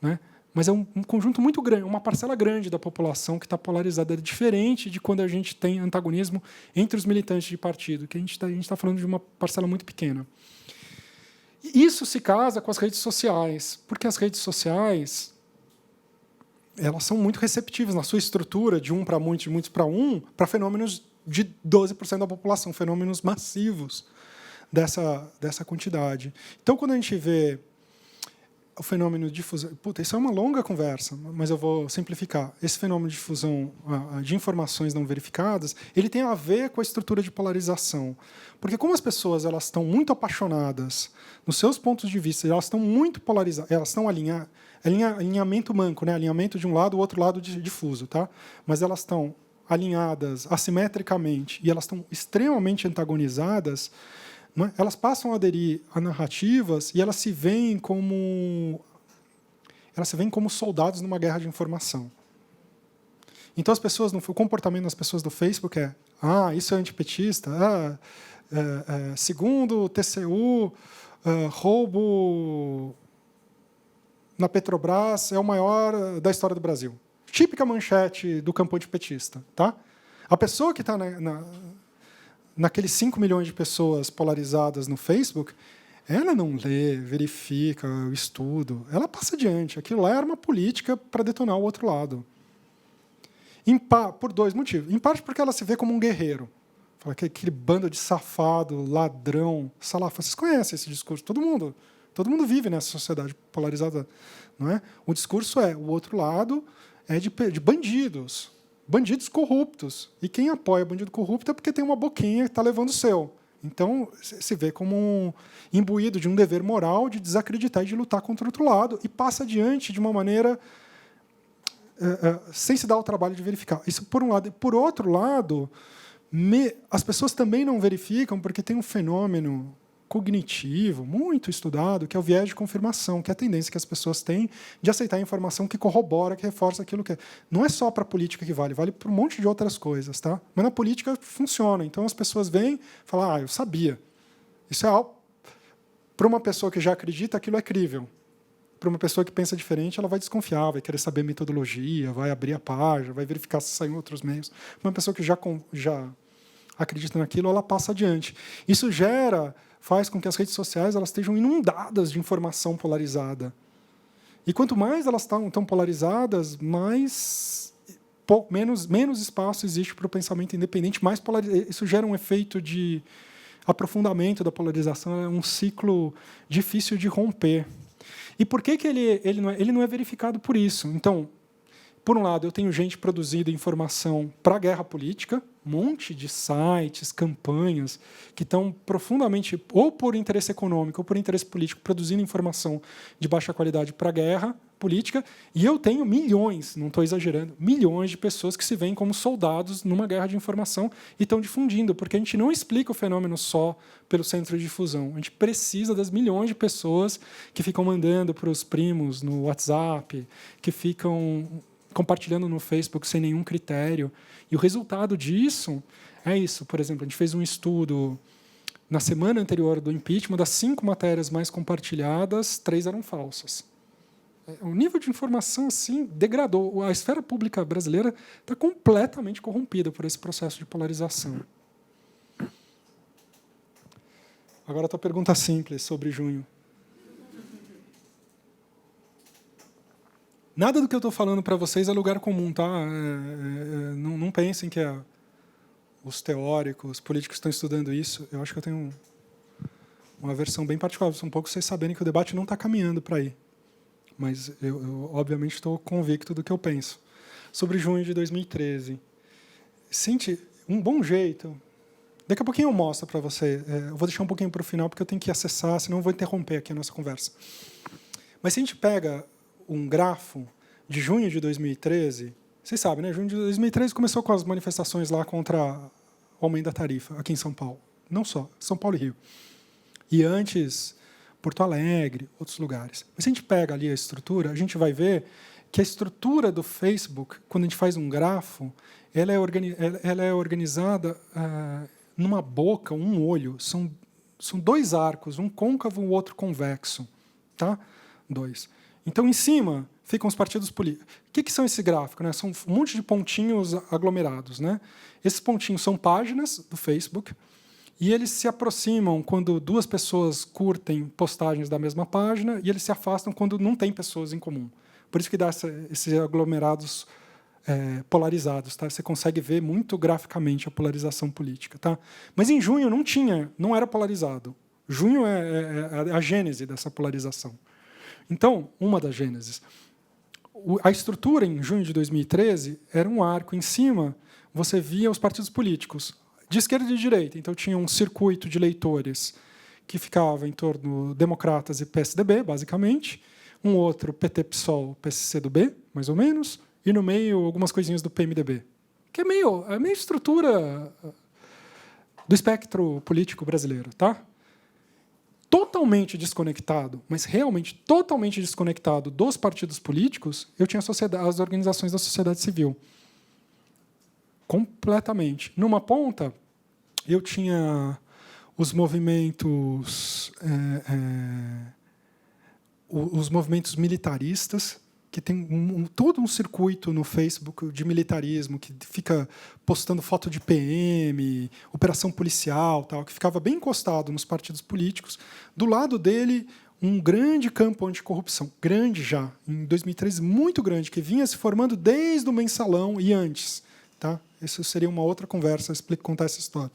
Né? Mas é um conjunto muito grande, uma parcela grande da população que está polarizada. É diferente de quando a gente tem antagonismo entre os militantes de partido, que a gente está falando de uma parcela muito pequena. E isso se casa com as redes sociais, porque as redes sociais elas são muito receptivas na sua estrutura, de um para muitos, de muitos para um, para fenômenos de 12% da população, fenômenos massivos dessa quantidade. Então, quando a gente vê o fenômeno de difusão... Puta, isso é uma longa conversa, mas eu vou simplificar. Esse fenômeno de difusão de informações não verificadas, ele tem a ver com a estrutura de polarização. Porque como as pessoas elas estão muito apaixonadas nos seus pontos de vista, elas estão muito polarizadas, elas estão alinhamento manco, né? Alinhamento de um lado, o outro lado difuso. Tá? Mas elas estão alinhadas assimetricamente e elas estão extremamente antagonizadas, elas passam a aderir a narrativas e elas se veem como soldados numa guerra de informação. Então, o comportamento das pessoas do Facebook é: isso é antipetista, segundo o TCU, roubo na Petrobras é o maior da história do Brasil. Típica manchete do campo antipetista. Tá? A pessoa que está naqueles 5 milhões de pessoas polarizadas no Facebook, ela não lê, verifica o estudo, ela passa adiante. Aquilo lá era uma política para detonar o outro lado. Por 2 motivos. Em parte porque ela se vê como um guerreiro. Fala que aquele bando de safado, ladrão, salafra. Vocês conhecem esse discurso? Todo mundo vive nessa sociedade polarizada. Não é? O discurso o outro lado é de bandidos. Bandidos corruptos. E quem apoia bandido corrupto é porque tem uma boquinha que está levando o seu. Então, se vê como imbuído de um dever moral de desacreditar e de lutar contra o outro lado e passa adiante de uma maneira sem se dar o trabalho de verificar. Isso por um lado. E, por outro lado, as pessoas também não verificam porque tem um fenômeno cognitivo muito estudado, que é o viés de confirmação, que é a tendência que as pessoas têm de aceitar a informação que corrobora, que reforça aquilo que é. Não é só para a política que vale para um monte de outras coisas. Tá? Mas na política funciona. Então as pessoas vêm e falam: eu sabia. Isso é algo... Para uma pessoa que já acredita, aquilo é crível. Para uma pessoa que pensa diferente, ela vai desconfiar, vai querer saber metodologia, vai abrir a página, vai verificar se saiu em outros meios. Para uma pessoa que já acredita naquilo, ela passa adiante. Isso faz com que as redes sociais elas estejam inundadas de informação polarizada. E quanto mais elas estão polarizadas, menos espaço existe para o pensamento independente, mais isso gera um efeito de aprofundamento da polarização, é um ciclo difícil de romper. E por que ele não é verificado por isso? Então, por um lado, eu tenho gente produzindo informação para a guerra política, um monte de sites, campanhas, que estão profundamente, ou por interesse econômico ou por interesse político, produzindo informação de baixa qualidade para a guerra política, e eu tenho milhões, não estou exagerando, milhões de pessoas que se veem como soldados numa guerra de informação e estão difundindo, porque a gente não explica o fenômeno só pelo centro de difusão. A gente precisa das milhões de pessoas que ficam mandando para os primos no WhatsApp, que ficam compartilhando no Facebook sem nenhum critério. E o resultado disso é isso. Por exemplo, a gente fez um estudo na semana anterior do impeachment, das 5 matérias mais compartilhadas, 3 eram falsas. O nível de informação assim degradou. A esfera pública brasileira está completamente corrompida por esse processo de polarização. Agora a tua pergunta simples sobre junho. Nada do que eu estou falando para vocês é lugar comum, tá? Não pensem que os teóricos, os políticos estão estudando isso. Eu acho que eu tenho uma versão bem particular. Um pouco vocês saberem que o debate não está caminhando para aí. Mas eu obviamente, estou convicto do que eu penso. Sobre junho de 2013. Sente um bom jeito. Daqui a pouquinho eu mostro para você. Eu vou deixar um pouquinho para o final, porque eu tenho que acessar, senão eu vou interromper aqui a nossa conversa. Mas se a gente pega um grafo de junho de 2013, vocês sabem, né? Junho de 2013 começou com as manifestações lá contra o aumento da tarifa, aqui em São Paulo. Não só, São Paulo e Rio. E antes, Porto Alegre, outros lugares. Mas se a gente pega ali a estrutura, a gente vai ver que a estrutura do Facebook, quando a gente faz um grafo, ela é organizada numa boca, um olho. São 2 arcos, um côncavo e o outro convexo. Tá? 2. Então, em cima, ficam os partidos políticos. O que são esse gráfico? Né? São um monte de pontinhos aglomerados. Né? Esses pontinhos são páginas do Facebook, e eles se aproximam quando 2 pessoas curtem postagens da mesma página, e eles se afastam quando não tem pessoas em comum. Por isso que dá esses aglomerados polarizados. Tá? Você consegue ver muito graficamente a polarização política. Tá? Mas em junho não era polarizado. Junho é a gênese dessa polarização. Então, uma das gêneses. A estrutura, em junho de 2013, era um arco. Em cima, você via os partidos políticos, de esquerda e de direita. Então, tinha um circuito de eleitores que ficava em torno democratas e PSDB, basicamente. Um outro, PT, PSOL, PSCdoB, mais ou menos. E, no meio, algumas coisinhas do PMDB. Que é meio estrutura do espectro político brasileiro, tá? Totalmente desconectado, mas realmente totalmente desconectado dos partidos políticos, eu tinha as organizações da sociedade civil. Completamente. Numa ponta, eu tinha os movimentos militaristas, que tem todo um circuito no Facebook de militarismo, que fica postando foto de PM, operação policial, tal, que ficava bem encostado nos partidos políticos. Do lado dele, um grande campo anticorrupção, grande já, em 2013, muito grande, que vinha se formando desde o Mensalão e antes. Tá? Isso seria uma outra conversa, contar essa história.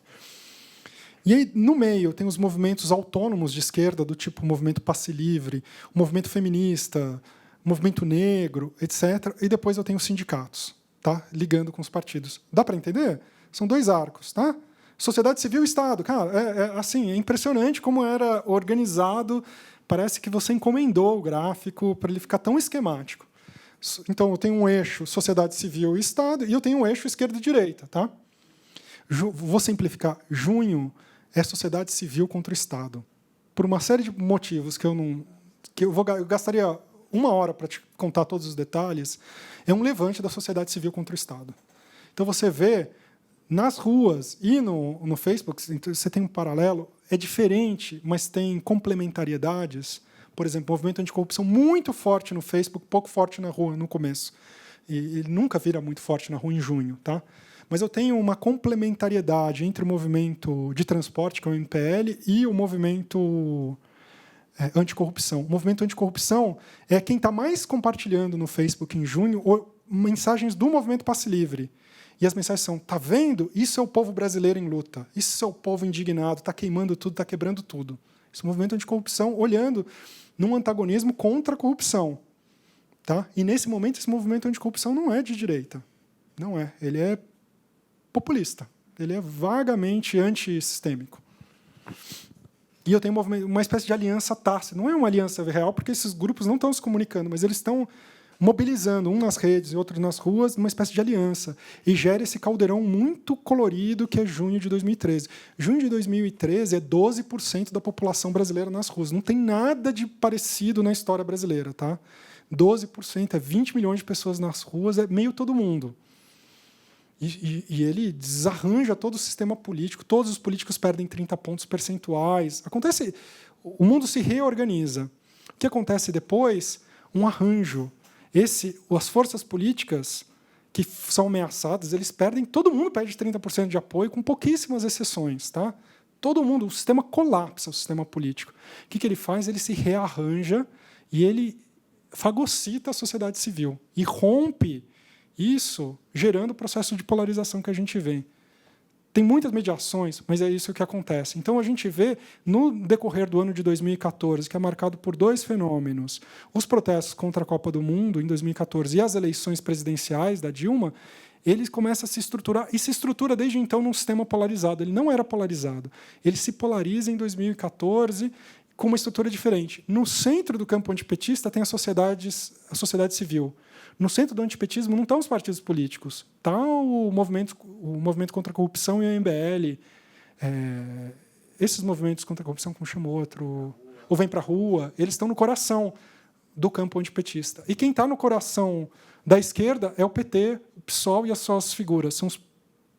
E aí, no meio, tem os movimentos autônomos de esquerda, do tipo o movimento Passe Livre, o movimento feminista, movimento negro, etc. E depois eu tenho os sindicatos, tá? Ligando com os partidos. Dá para entender? São 2 arcos. Tá? Sociedade civil e Estado. Cara, assim, é impressionante como era organizado. Parece que você encomendou o gráfico para ele ficar tão esquemático. Então, eu tenho um eixo sociedade civil e Estado, e eu tenho um eixo esquerda e direita. Tá? Vou simplificar. Junho é sociedade civil contra o Estado. Por uma série de motivos que eu gastaria 1 hora para te contar todos os detalhes, é um levante da sociedade civil contra o Estado. Então, você vê nas ruas e no Facebook, você tem um paralelo, é diferente, mas tem complementariedades. Por exemplo, movimento anticorrupção muito forte no Facebook, pouco forte na rua no começo. E ele nunca vira muito forte na rua em junho. Tá? Mas eu tenho uma complementariedade entre o movimento de transporte, que é o MPL, e o movimento anticorrupção. O movimento anticorrupção é quem está mais compartilhando no Facebook em junho mensagens do movimento Passe Livre. E as mensagens são: tá vendo? Isso é o povo brasileiro em luta. Isso é o povo indignado, está queimando tudo, está quebrando tudo. Esse é o movimento anticorrupção olhando num antagonismo contra a corrupção. Tá? E, nesse momento, esse movimento anticorrupção não é de direita. Não é. Ele é populista. Ele é vagamente antissistêmico. E eu tenho uma espécie de aliança tácita. Não é uma aliança real, porque esses grupos não estão se comunicando, mas eles estão mobilizando, um nas redes e outro nas ruas, uma espécie de aliança. E gera esse caldeirão muito colorido que é junho de 2013. Junho de 2013 é 12% da população brasileira nas ruas. Não tem nada de parecido na história brasileira. Tá? 12%, é 20 milhões de pessoas nas ruas, é meio todo mundo. E ele desarranja todo o sistema político, todos os políticos perdem 30 pontos percentuais. O mundo se reorganiza. O que acontece depois? Um arranjo. As forças políticas que são ameaçadas, eles perdem, todo mundo perde 30% de apoio, com pouquíssimas exceções. Tá? Todo mundo, o sistema colapsa, o sistema político. O que ele faz? Ele se rearranja e ele fagocita a sociedade civil e rompe isso, gerando o processo de polarização que a gente vê. Tem muitas mediações, mas é isso que acontece. Então, a gente vê, no decorrer do ano de 2014, que é marcado por 2 fenômenos: os protestos contra a Copa do Mundo, em 2014, e as eleições presidenciais da Dilma, eles começam a se estruturar, e se estrutura desde então num sistema polarizado. Ele não era polarizado. Ele se polariza em 2014 com uma estrutura diferente. No centro do campo antipetista tem a sociedade civil. No centro do antipetismo não estão os partidos políticos. Está o movimento contra a corrupção e a MBL. Esses movimentos contra a corrupção, como chama outro? O Vem Pra Rua. Eles estão no coração do campo antipetista. E quem está no coração da esquerda é o PT, o PSOL e as suas figuras. São os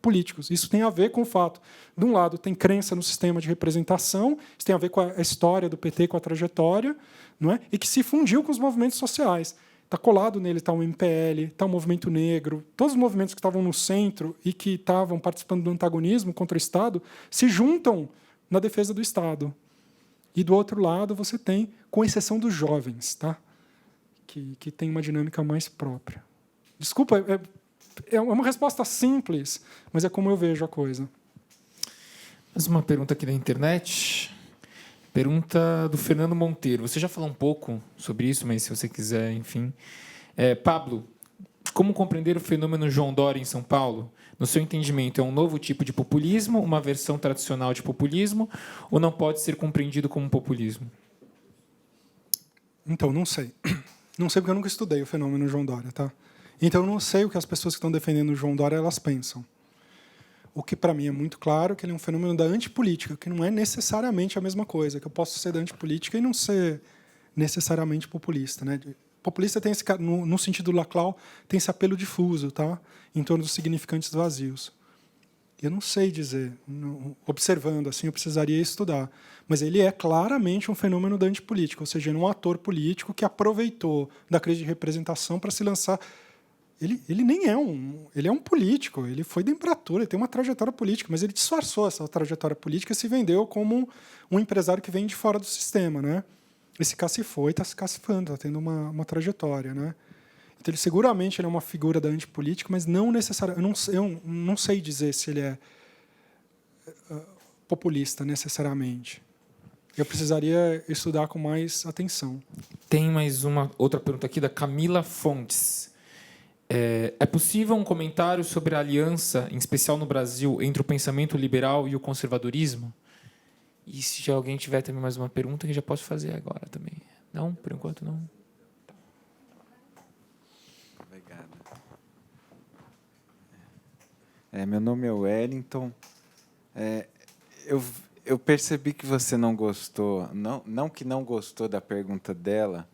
políticos. Isso tem a ver com o fato, de um lado, tem crença no sistema de representação, isso tem a ver com a história do PT, com a trajetória, não é? E que se fundiu com os movimentos sociais. Está colado nele, está o MPL, está o movimento negro, todos os movimentos que estavam no centro e que estavam participando do antagonismo contra o Estado se juntam na defesa do Estado. E, do outro lado, você tem, com exceção dos jovens, tá? que tem uma dinâmica mais própria. Desculpa, é uma resposta simples, mas é como eu vejo a coisa. Mais uma pergunta aqui da internet. Pergunta do Fernando Monteiro. Você já falou um pouco sobre isso, mas se você quiser, enfim. Pablo, como compreender o fenômeno João Dória em São Paulo? No seu entendimento, é um novo tipo de populismo, uma versão tradicional de populismo, ou não pode ser compreendido como populismo? Então, não sei. Não sei porque eu nunca estudei o fenômeno João Dória, tá? Então, eu não sei o que as pessoas que estão defendendo o João Dória elas pensam. O que, para mim, é muito claro que ele é um fenômeno da antipolítica, que não é necessariamente a mesma coisa, que eu posso ser da antipolítica e não ser necessariamente populista, né? Populista tem esse, no sentido do Laclau, tem esse apelo difuso, tá? Em torno dos significantes vazios. Eu não sei dizer, observando assim, eu precisaria estudar, mas ele é claramente um fenômeno da antipolítica, ou seja, um ator político que aproveitou da crise de representação para se lançar. Ele nem é ele é um político, ele foi da Embratur, ele tem uma trajetória política, mas ele disfarçou essa trajetória política e se vendeu como um empresário que vem de fora do sistema, né? Ele se cacifou e está se cacifando, está tendo uma trajetória, né? Então, seguramente ele é uma figura da antipolítica, mas não necessariamente. Eu não sei dizer se ele é populista necessariamente. Eu precisaria estudar com mais atenção. Tem mais uma outra pergunta aqui da Camila Fontes. É possível um comentário sobre a aliança, em especial no Brasil, entre o pensamento liberal e o conservadorismo? E se já alguém tiver também mais uma pergunta, que já posso fazer agora também. Não? Por enquanto, não. Obrigado. Meu nome é Wellington. Eu percebi que você não gostou, não que não gostou da pergunta dela,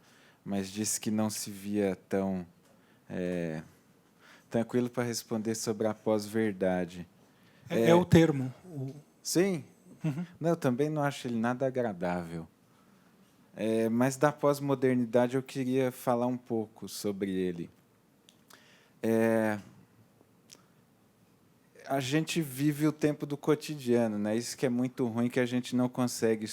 mas disse que não se via tão tranquilo para responder sobre a pós-verdade. É o termo. Sim? Uhum. Não, eu também não acho ele nada agradável. Mas da pós-modernidade eu queria falar um pouco sobre ele. A gente vive o tempo do cotidiano, né? Isso que é muito ruim, que a gente não consegue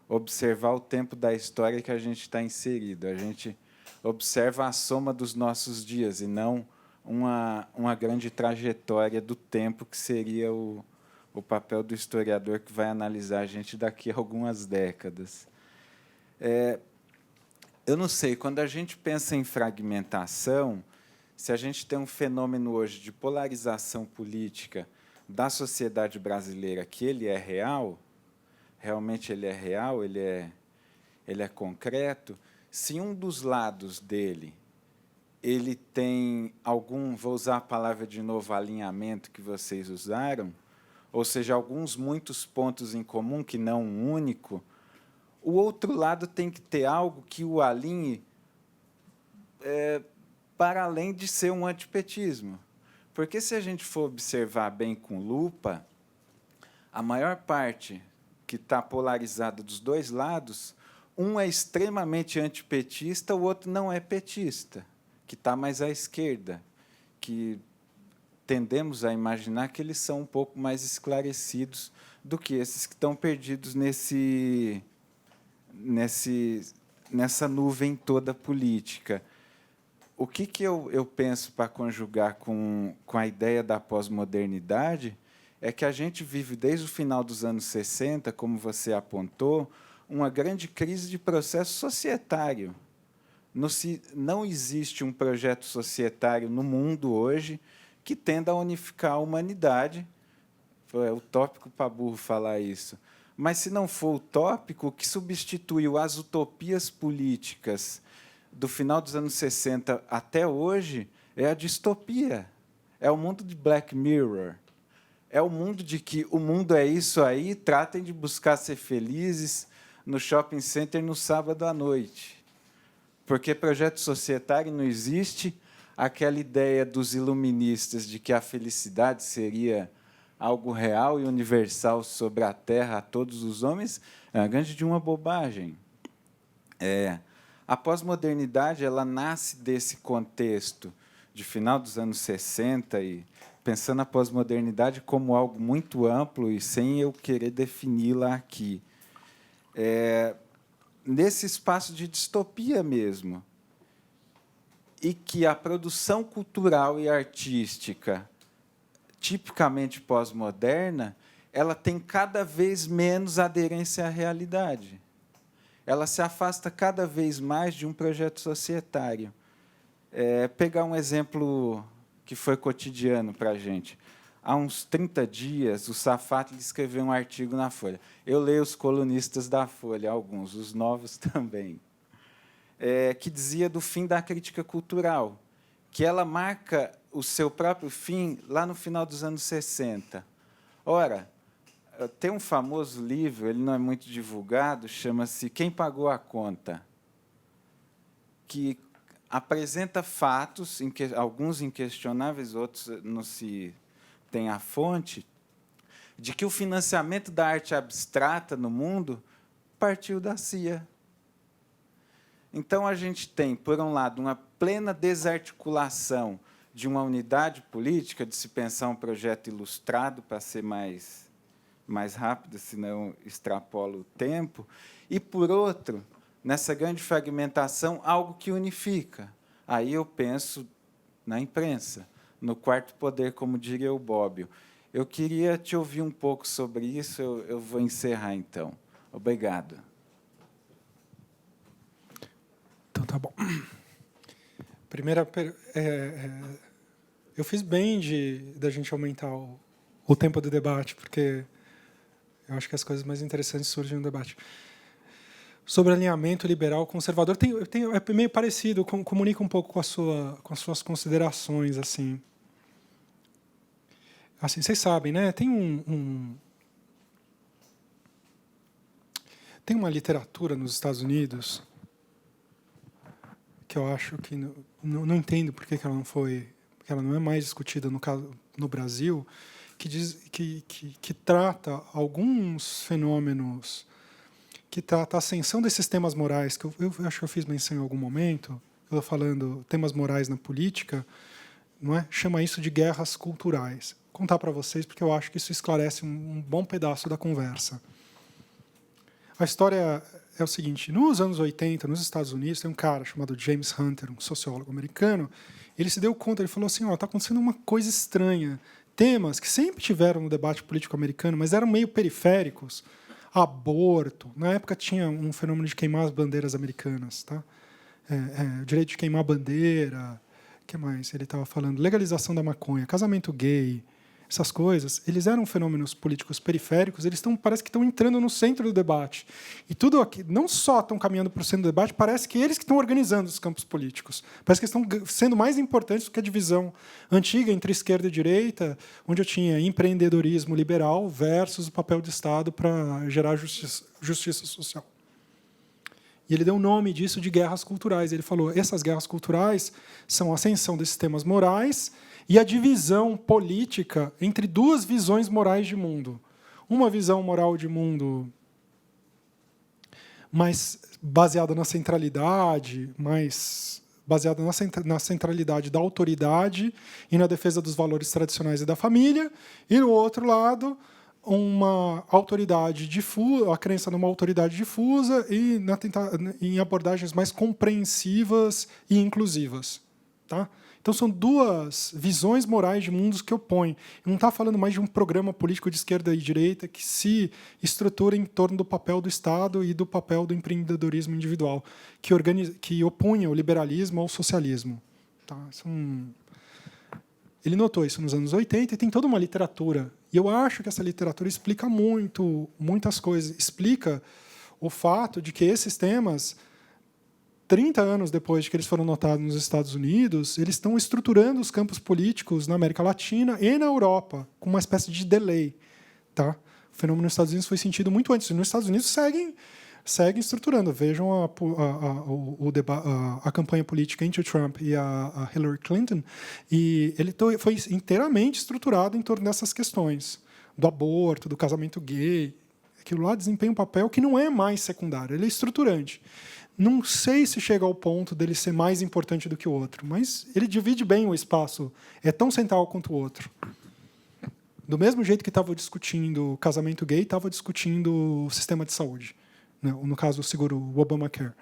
observar o tempo da história que a gente está inserido. A gente observa a soma dos nossos dias e não uma grande trajetória do tempo, que seria o papel do historiador que vai analisar a gente daqui a algumas décadas. Eu não sei, quando a gente pensa em fragmentação, se a gente tem um fenômeno hoje de polarização política da sociedade brasileira, que ele é real, realmente ele é real, ele é concreto, se um dos lados dele ele tem algum, vou usar a palavra de novo, alinhamento, que vocês usaram, ou seja, muitos pontos em comum, que não um único, o outro lado tem que ter algo que o alinhe para além de ser um antipetismo. Porque, se a gente for observar bem com lupa, a maior parte que está polarizada dos dois lados, um é extremamente antipetista, o outro não é petista, que está mais à esquerda, que tendemos a imaginar que eles são um pouco mais esclarecidos do que esses que estão perdidos nessa nuvem toda política. O que eu penso para conjugar com a ideia da pós-modernidade é que a gente vive, desde o final dos anos 60, como você apontou, uma grande crise de processo societário. Não existe um projeto societário no mundo hoje que tenda a unificar a humanidade. É utópico para burro falar isso. Mas, se não for utópico, o que substituiu as utopias políticas do final dos anos 60 até hoje é a distopia. É o mundo de Black Mirror. É o mundo de que o mundo é isso aí, tratem de buscar ser felizes no shopping center no sábado à noite. Porque projeto societário não existe, aquela ideia dos iluministas de que a felicidade seria algo real e universal sobre a terra a todos os homens, é uma grande de uma bobagem. A pós-modernidade ela nasce desse contexto de final dos anos 60 e pensando a pós-modernidade como algo muito amplo e sem eu querer defini-la aqui. Nesse espaço de distopia mesmo, e que a produção cultural e artística, tipicamente pós-moderna, ela tem cada vez menos aderência à realidade. Ela se afasta cada vez mais de um projeto societário. Pegar um exemplo que foi cotidiano para a gente. Há uns 30 dias, o Safatli escreveu um artigo na Folha. Eu leio os colunistas da Folha, alguns, os novos também, que dizia do fim da crítica cultural, que ela marca o seu próprio fim lá no final dos anos 60. Ora, tem um famoso livro, ele não é muito divulgado, chama-se Quem Pagou a Conta?, que apresenta fatos, alguns inquestionáveis, outros não se tem a fonte, de que o financiamento da arte abstrata no mundo partiu da CIA. Então, a gente tem, por um lado, uma plena desarticulação de uma unidade política, de se pensar um projeto ilustrado para ser mais rápido, senão extrapola o tempo, e, por outro, nessa grande fragmentação, algo que unifica. Aí eu penso na imprensa, no quarto poder, como diria o Bobbio. Eu queria te ouvir um pouco sobre isso, eu vou encerrar, então. Obrigado. Então, tá bom. Primeira, eu fiz bem da gente aumentar o tempo do debate, porque eu acho que as coisas mais interessantes surgem no debate. Sobre alinhamento liberal conservador, é meio parecido, comunica um pouco com as suas considerações, assim. Assim, vocês sabem, né? Tem uma literatura nos Estados Unidos que eu acho que não entendo por que ela não foi, porque ela não é mais discutida no Brasil, que trata alguns fenômenos, que trata a ascensão desses temas morais, que eu acho que eu fiz menção em algum momento, eu estou falando temas morais na política, não é? Chama isso de guerras culturais. Vou contar para vocês, porque eu acho que isso esclarece um bom pedaço da conversa. A história é o seguinte: nos anos 80, nos Estados Unidos, tem um cara chamado James Hunter, um sociólogo americano. Ele se deu conta, ele falou assim: está acontecendo uma coisa estranha. Temas que sempre tiveram no debate político americano, mas eram meio periféricos. Aborto. Na época tinha um fenômeno de queimar as bandeiras americanas. Tá? O direito de queimar a bandeira. O que mais ele estava falando? Legalização da maconha, casamento gay. Essas coisas, eles eram fenômenos políticos periféricos, parece que estão entrando no centro do debate. E tudo aqui, não só estão caminhando para o centro do debate, parece que eles que estão organizando os campos políticos. Parece que estão sendo mais importantes do que a divisão antiga entre esquerda e direita, onde eu tinha empreendedorismo liberal versus o papel do Estado para gerar justiça social. E ele deu o nome disso de guerras culturais. Ele falou: essas guerras culturais são a ascensão desses temas morais e a divisão política entre duas visões morais de mundo. Uma visão moral de mundo mais baseada na centralidade, mais baseada na centralidade da autoridade e na defesa dos valores tradicionais e da família, e, no outro lado, uma autoridade difusa, a crença numa autoridade difusa e em abordagens mais compreensivas e inclusivas. Tá? Então, são duas visões morais de mundos que opõem. Não está falando mais de um programa político de esquerda e direita que se estrutura em torno do papel do Estado e do papel do empreendedorismo individual, que opunha o liberalismo ao socialismo. Tá? Ele notou isso nos anos 80 e tem toda uma literatura. E eu acho que essa literatura explica muitas coisas. Explica o fato de que esses temas, 30 anos depois de que eles foram notados nos Estados Unidos, eles estão estruturando os campos políticos na América Latina e na Europa, com uma espécie de delay. Tá? O fenômeno nos Estados Unidos foi sentido muito antes. Nos Estados Unidos seguem estruturando. Vejam a campanha política entre o Trump e a Hillary Clinton, e ele foi inteiramente estruturado em torno dessas questões, do aborto, do casamento gay. Aquilo lá desempenha um papel que não é mais secundário, ele é estruturante. Não sei se chega ao ponto dele ser mais importante do que o outro, mas ele divide bem o espaço, é tão central quanto o outro. Do mesmo jeito que estava discutindo casamento gay, estava discutindo o sistema de saúde. No caso, o seguro, o Obamacare.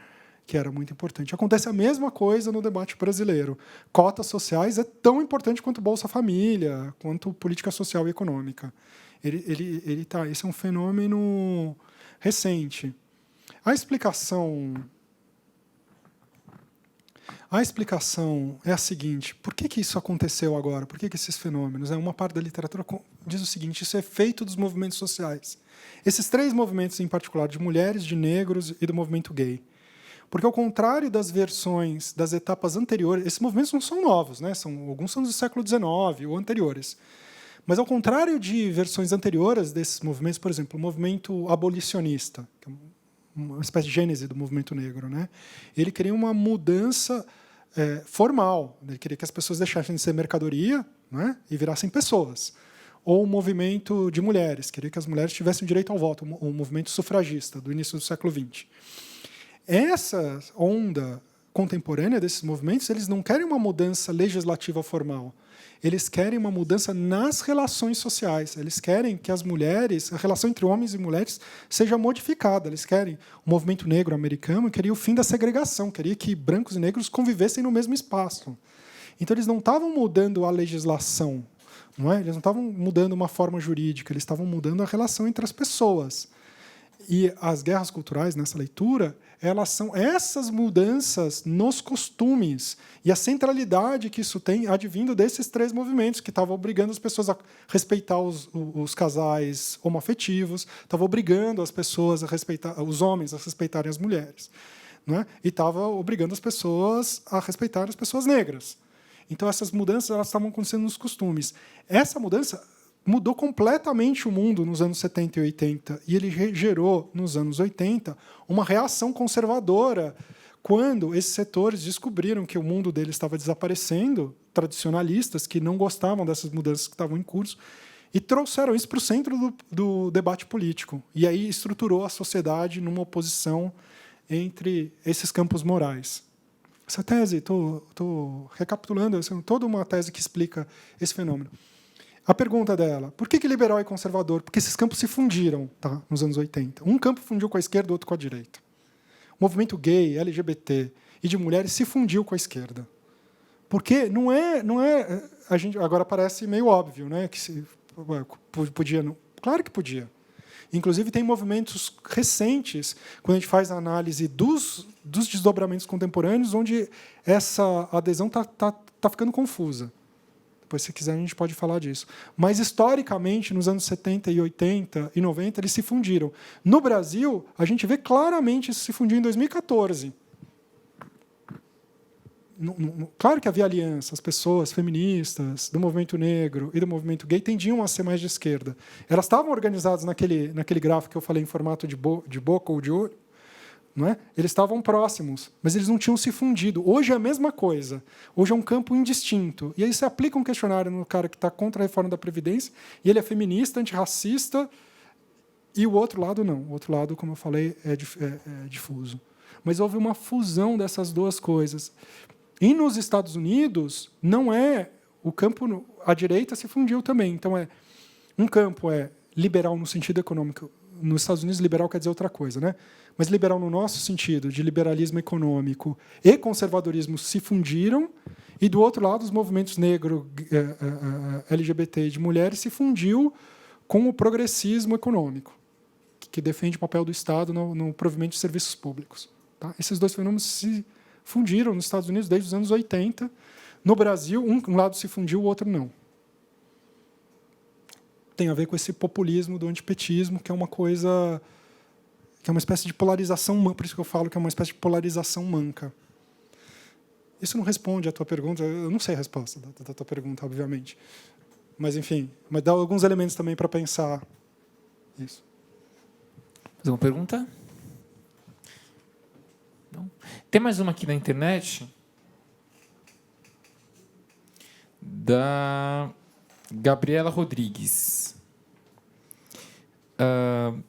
que era muito importante. Acontece a mesma coisa no debate brasileiro. Cotas sociais é tão importante quanto Bolsa Família, quanto política social e econômica. Esse é um fenômeno recente. A explicação é a seguinte: por que isso aconteceu agora? Por que esses fenômenos? Uma parte da literatura diz o seguinte: isso é efeito dos movimentos sociais. Esses 3 movimentos, em particular, de mulheres, de negros e do movimento gay. Porque, ao contrário das versões das etapas anteriores, esses movimentos não são novos, né? Alguns são do século XIX ou anteriores. Mas, ao contrário de versões anteriores desses movimentos, por exemplo, o movimento abolicionista, que é uma espécie de gênese do movimento negro, né? Ele queria uma mudança formal. Ele queria que as pessoas deixassem de ser mercadoria, né? E virassem pessoas. Ou o movimento de mulheres, queria que as mulheres tivessem direito ao voto, o movimento sufragista do início do século XX. Essa onda contemporânea desses movimentos, eles não querem uma mudança legislativa formal. Eles querem uma mudança nas relações sociais. Eles querem que as mulheres, a relação entre homens e mulheres, seja modificada. Eles querem, o movimento negro americano queria o fim da segregação, queria que brancos e negros convivessem no mesmo espaço. Então, eles não estavam mudando a legislação, não é? Eles não estavam mudando uma forma jurídica, eles estavam mudando a relação entre as pessoas. E as guerras culturais, nessa leitura, elas são essas mudanças nos costumes e a centralidade que isso tem advindo desses 3 movimentos que estavam obrigando as pessoas a respeitar os casais homoafetivos, estavam obrigando as pessoas a respeitar, os homens a respeitarem as mulheres, não é? E estava obrigando as pessoas a respeitar as pessoas negras. Então, essas mudanças elas estavam acontecendo nos costumes. Essa mudança mudou completamente o mundo nos anos 70 e 80, e ele gerou, nos anos 80, uma reação conservadora quando esses setores descobriram que o mundo deles estava desaparecendo, tradicionalistas que não gostavam dessas mudanças que estavam em curso, e trouxeram isso para o centro do debate político. E aí estruturou a sociedade numa oposição entre esses campos morais. Essa tese, estou recapitulando, toda uma tese que explica esse fenômeno. A pergunta dela, por que liberal e conservador? Porque esses campos se fundiram, tá, nos anos 80. Um campo fundiu com a esquerda, outro com a direita. O movimento gay, LGBT e de mulheres se fundiu com a esquerda. Porque não é a gente agora parece meio óbvio, né, que podia, não, claro que podia. Inclusive tem movimentos recentes, quando a gente faz a análise dos desdobramentos contemporâneos, onde essa adesão tá ficando confusa. Depois, se quiser, a gente pode falar disso. Mas, historicamente, nos anos 70, e 80 e 90, eles se fundiram. No Brasil, a gente vê claramente isso se fundir em 2014. Claro que havia aliança, as pessoas feministas do movimento negro e do movimento gay tendiam a ser mais de esquerda. Elas estavam organizadas naquele gráfico que eu falei em formato de boca ou de olho, não é? Eles estavam próximos, mas eles não tinham se fundido. Hoje é a mesma coisa. Hoje é um campo indistinto. E aí você aplica um questionário no cara que está contra a reforma da Previdência, e ele é feminista, antirracista, e o outro lado não. O outro lado, como eu falei, é difuso. Mas houve uma fusão dessas duas coisas. E nos Estados Unidos, não é o campo... A direita se fundiu também. Então, um campo é liberal no sentido econômico. Nos Estados Unidos, liberal quer dizer outra coisa, né? Mas liberal no nosso sentido, de liberalismo econômico e conservadorismo se fundiram, e, do outro lado, os movimentos negro, LGBT e de mulheres se fundiu com o progressismo econômico, que defende o papel do Estado no provimento de serviços públicos. Tá? Esses 2 fenômenos se fundiram nos Estados Unidos desde os anos 80. No Brasil, um lado se fundiu, o outro não. Tem a ver com esse populismo do antipetismo, que é uma coisa... que é uma espécie de polarização, por isso que eu falo que é uma espécie de polarização manca. Isso não responde à tua pergunta, eu não sei a resposta da tua pergunta, obviamente. Mas, enfim, mas dá alguns elementos também para pensar isso. Mais uma pergunta? Não? Tem mais uma aqui na internet, da Gabriela Rodrigues.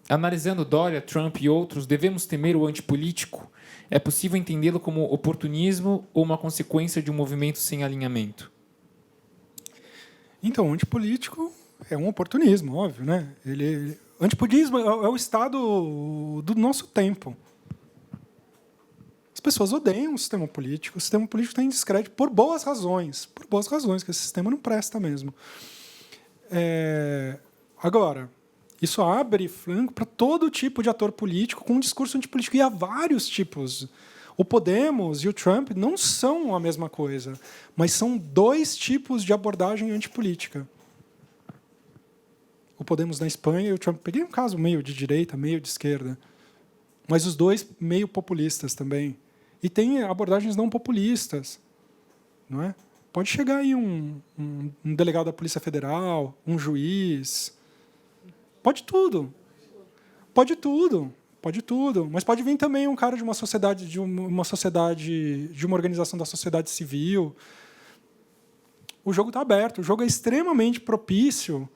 Analisando Dória, Trump e outros, devemos temer o antipolítico? É possível entendê-lo como oportunismo ou uma consequência de um movimento sem alinhamento? Então, o antipolítico é um oportunismo, óbvio, né? Antipolítico é o estado do nosso tempo. As pessoas odeiam o sistema político. O sistema político está em descrédito por boas razões. Por boas razões, que esse sistema não presta mesmo. Agora, isso abre flanco para todo tipo de ator político com um discurso antipolítico. E há vários tipos. O Podemos e o Trump não são a mesma coisa, mas são dois tipos de abordagem antipolítica. O Podemos na Espanha e o Trump... Peguei um caso meio de direita, meio de esquerda, mas os dois meio populistas também. E tem abordagens não populistas. Não é? Pode chegar aí um delegado da Polícia Federal, um juiz... Pode tudo. Pode tudo. Pode tudo. Mas pode vir também um cara de uma sociedade, de uma organização da sociedade civil. O jogo está aberto. O jogo é extremamente propício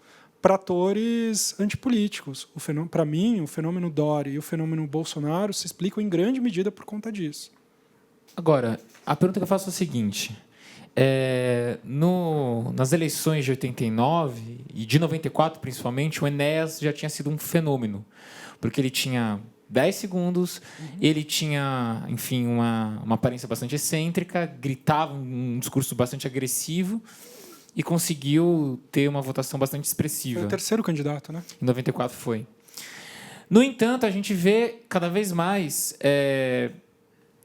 para atores antipolíticos. Para mim, o fenômeno Dória e o fenômeno Bolsonaro se explicam em grande medida por conta disso. Agora, a pergunta que eu faço é a seguinte. Nas eleições de 89 e de 94, principalmente, o Enéas já tinha sido um fenômeno, porque ele tinha 10 segundos, ele tinha, enfim, uma aparência bastante excêntrica, gritava um discurso bastante agressivo e conseguiu ter uma votação bastante expressiva. Foi o terceiro candidato, né? Em 94 foi. No entanto, a gente vê cada vez mais,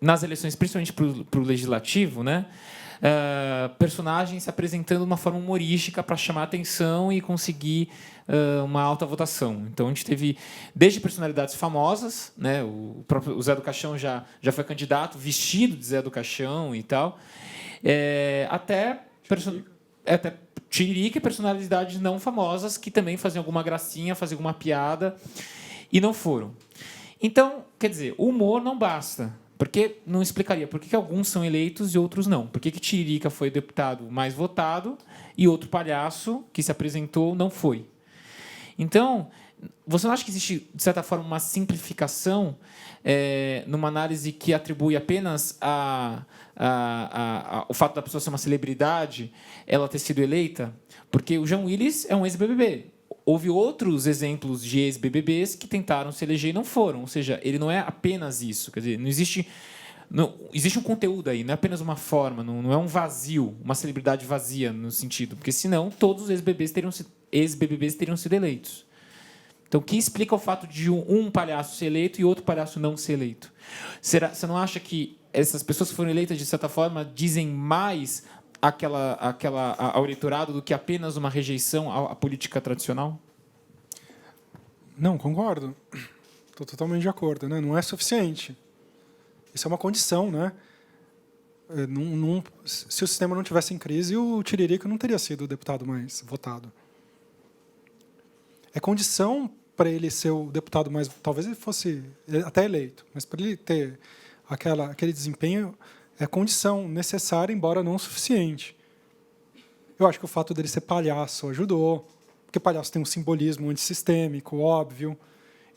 nas eleições, principalmente para o legislativo, né, personagens se apresentando de uma forma humorística para chamar a atenção e conseguir uma alta votação. Então, a gente teve desde personalidades famosas, né, o Zé do Caixão já foi candidato, vestido de Zé do Caixão e tal, até Tiririca e personalidades não famosas que também faziam alguma gracinha, faziam alguma piada e não foram. Então, quer dizer, o humor não basta. Porque não explicaria por que alguns são eleitos e outros não. Por que Tiririca foi o deputado mais votado e outro palhaço que se apresentou não foi? Então, você não acha que existe, de certa forma, uma simplificação numa análise que atribui apenas o fato da pessoa ser uma celebridade, ela ter sido eleita? Porque o Jean Willis é um ex-BBB. Houve outros exemplos de ex-BBBs que tentaram se eleger e não foram. Ou seja, ele não é apenas isso. Quer dizer, existe um conteúdo aí, não é apenas uma forma, não é um vazio, uma celebridade vazia no sentido. Porque, senão, todos os ex-BBBs teriam sido eleitos. Então, o que explica o fato de um palhaço ser eleito e outro palhaço não ser eleito? Você não acha que essas pessoas que foram eleitas, de certa forma, dizem mais ao eleitorado do que apenas uma rejeição à política tradicional? Não, concordo. Estou totalmente de acordo. Né? Não é suficiente. Isso é uma condição. Né? Se o sistema não tivesse em crise, o Tiririca não teria sido o deputado mais votado. É condição para ele ser o deputado mais... Talvez ele fosse até eleito, mas para ele ter aquele desempenho... É condição necessária, embora não suficiente. Eu acho que o fato dele ser palhaço ajudou, porque palhaço tem um simbolismo antissistêmico, óbvio.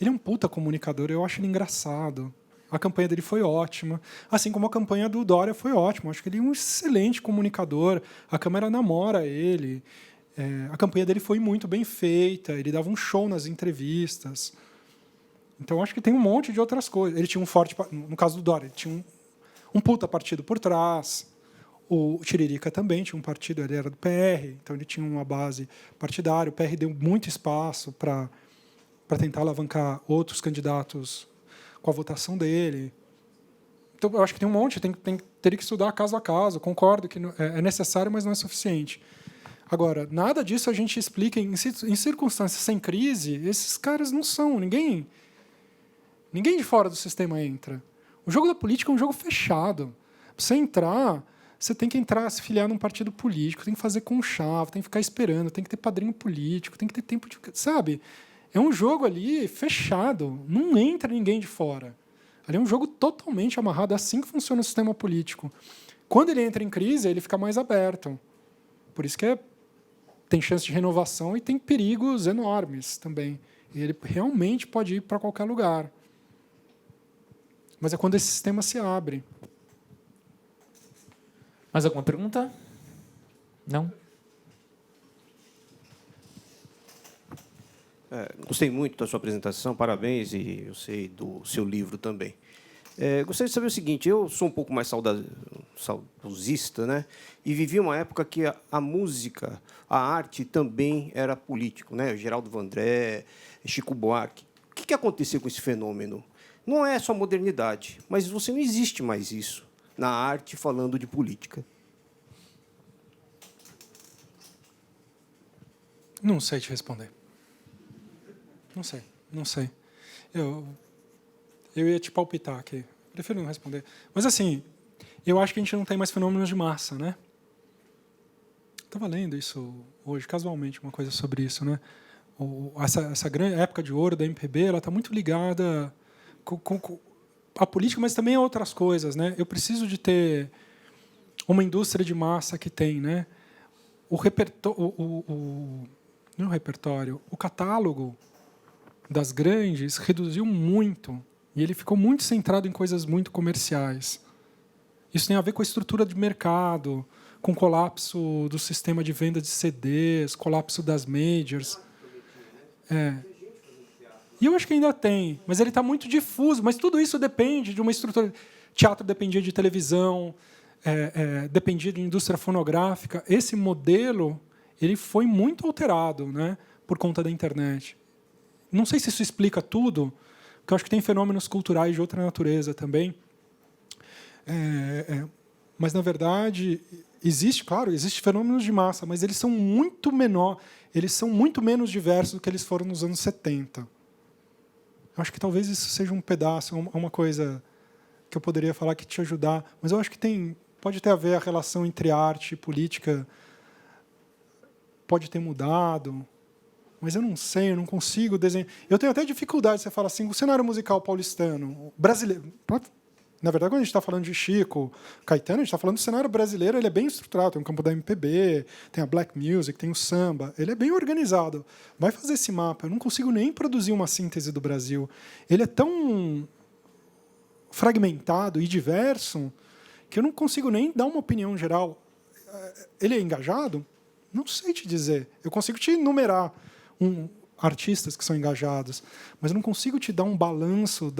Ele é um puta comunicador, eu acho ele engraçado. A campanha dele foi ótima, assim como a campanha do Dória foi ótima. Eu acho que ele é um excelente comunicador, a Câmara namora ele. A campanha dele foi muito bem feita, ele dava um show nas entrevistas. Então, eu acho que tem um monte de outras coisas. Ele tinha um forte... No caso do Dória, ele tinha um puta partido por trás. O Tiririca também tinha um partido, ele era do PR, então ele tinha uma base partidária. O PR deu muito espaço para tentar alavancar outros candidatos com a votação dele. Então, eu acho que tem um monte, teria que estudar caso a caso. Concordo que é necessário, mas não é suficiente. Agora, nada disso a gente explica em circunstâncias sem crise. Esses caras não são, ninguém de fora do sistema entra. O jogo da política é um jogo fechado. Para você entrar, você tem que se filiar num partido político, tem que fazer conchavo, tem que ficar esperando, tem que ter padrinho político, tem que ter tempo de... Sabe? É um jogo ali fechado. Não entra ninguém de fora. Ali é um jogo totalmente amarrado. É assim que funciona o sistema político. Quando ele entra em crise, ele fica mais aberto. Por isso que tem chance de renovação e tem perigos enormes também. E ele realmente pode ir para qualquer lugar. Mas é quando esse sistema se abre. Mais alguma pergunta? Não? Gostei muito da sua apresentação, parabéns, e eu sei do seu livro também. Gostaria de saber o seguinte, eu sou um pouco mais saudosista, né? E vivi uma época que a música, a arte também era político, né? Geraldo Vandré, Chico Buarque. O que aconteceu com esse fenômeno? Não é só modernidade, mas você não existe mais isso na arte falando de política. Não sei te responder. Não sei. Eu ia te palpitar aqui. Prefiro não responder. Mas, assim, eu acho que a gente não tem mais fenômenos de massa, né? Estava lendo isso hoje, casualmente, uma coisa sobre isso, né? Essa grande época de ouro da MPB, ela está muito ligada com a política, mas também a outras coisas, né? Eu preciso de ter uma indústria de massa que tem, né? Não o repertório, o catálogo das grandes reduziu muito e ele ficou muito centrado em coisas muito comerciais. Isso tem a ver com a estrutura de mercado, com o colapso do sistema de venda de CDs, colapso das majors. E eu acho que ainda tem, mas ele está muito difuso. Mas tudo isso depende de uma estrutura. Teatro dependia de televisão, dependia de indústria fonográfica. Esse modelo ele foi muito alterado, né, por conta da internet. Não sei se isso explica tudo, porque eu acho que tem fenômenos culturais de outra natureza também. Mas, na verdade, existe fenômenos de massa, mas eles são muito menos diversos do que eles foram nos anos 70. Eu acho que talvez isso seja um pedaço, uma coisa que eu poderia falar que te ajudar, mas eu acho que pode ter a ver a relação entre arte e política, pode ter mudado, mas eu não sei, eu não consigo desenhar. Eu tenho até dificuldade, você fala assim, o cenário musical paulistano, brasileiro. Na verdade, quando a gente está falando de Chico, Caetano, a gente está falando do cenário brasileiro, ele é bem estruturado, tem o campo da MPB, tem a black music, tem o samba, ele é bem organizado. Vai fazer esse mapa, eu não consigo nem produzir uma síntese do Brasil. Ele é tão fragmentado e diverso que eu não consigo nem dar uma opinião geral. Ele é engajado? Não sei te dizer. Eu consigo te enumerar artistas que são engajados, mas eu não consigo te dar um balanço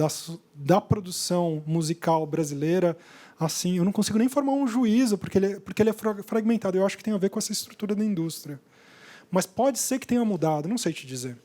da produção musical brasileira assim. Eu não consigo nem formar um juízo, porque ele é fragmentado. Eu acho que tem a ver com essa estrutura da indústria. Mas pode ser que tenha mudado, não sei te dizer.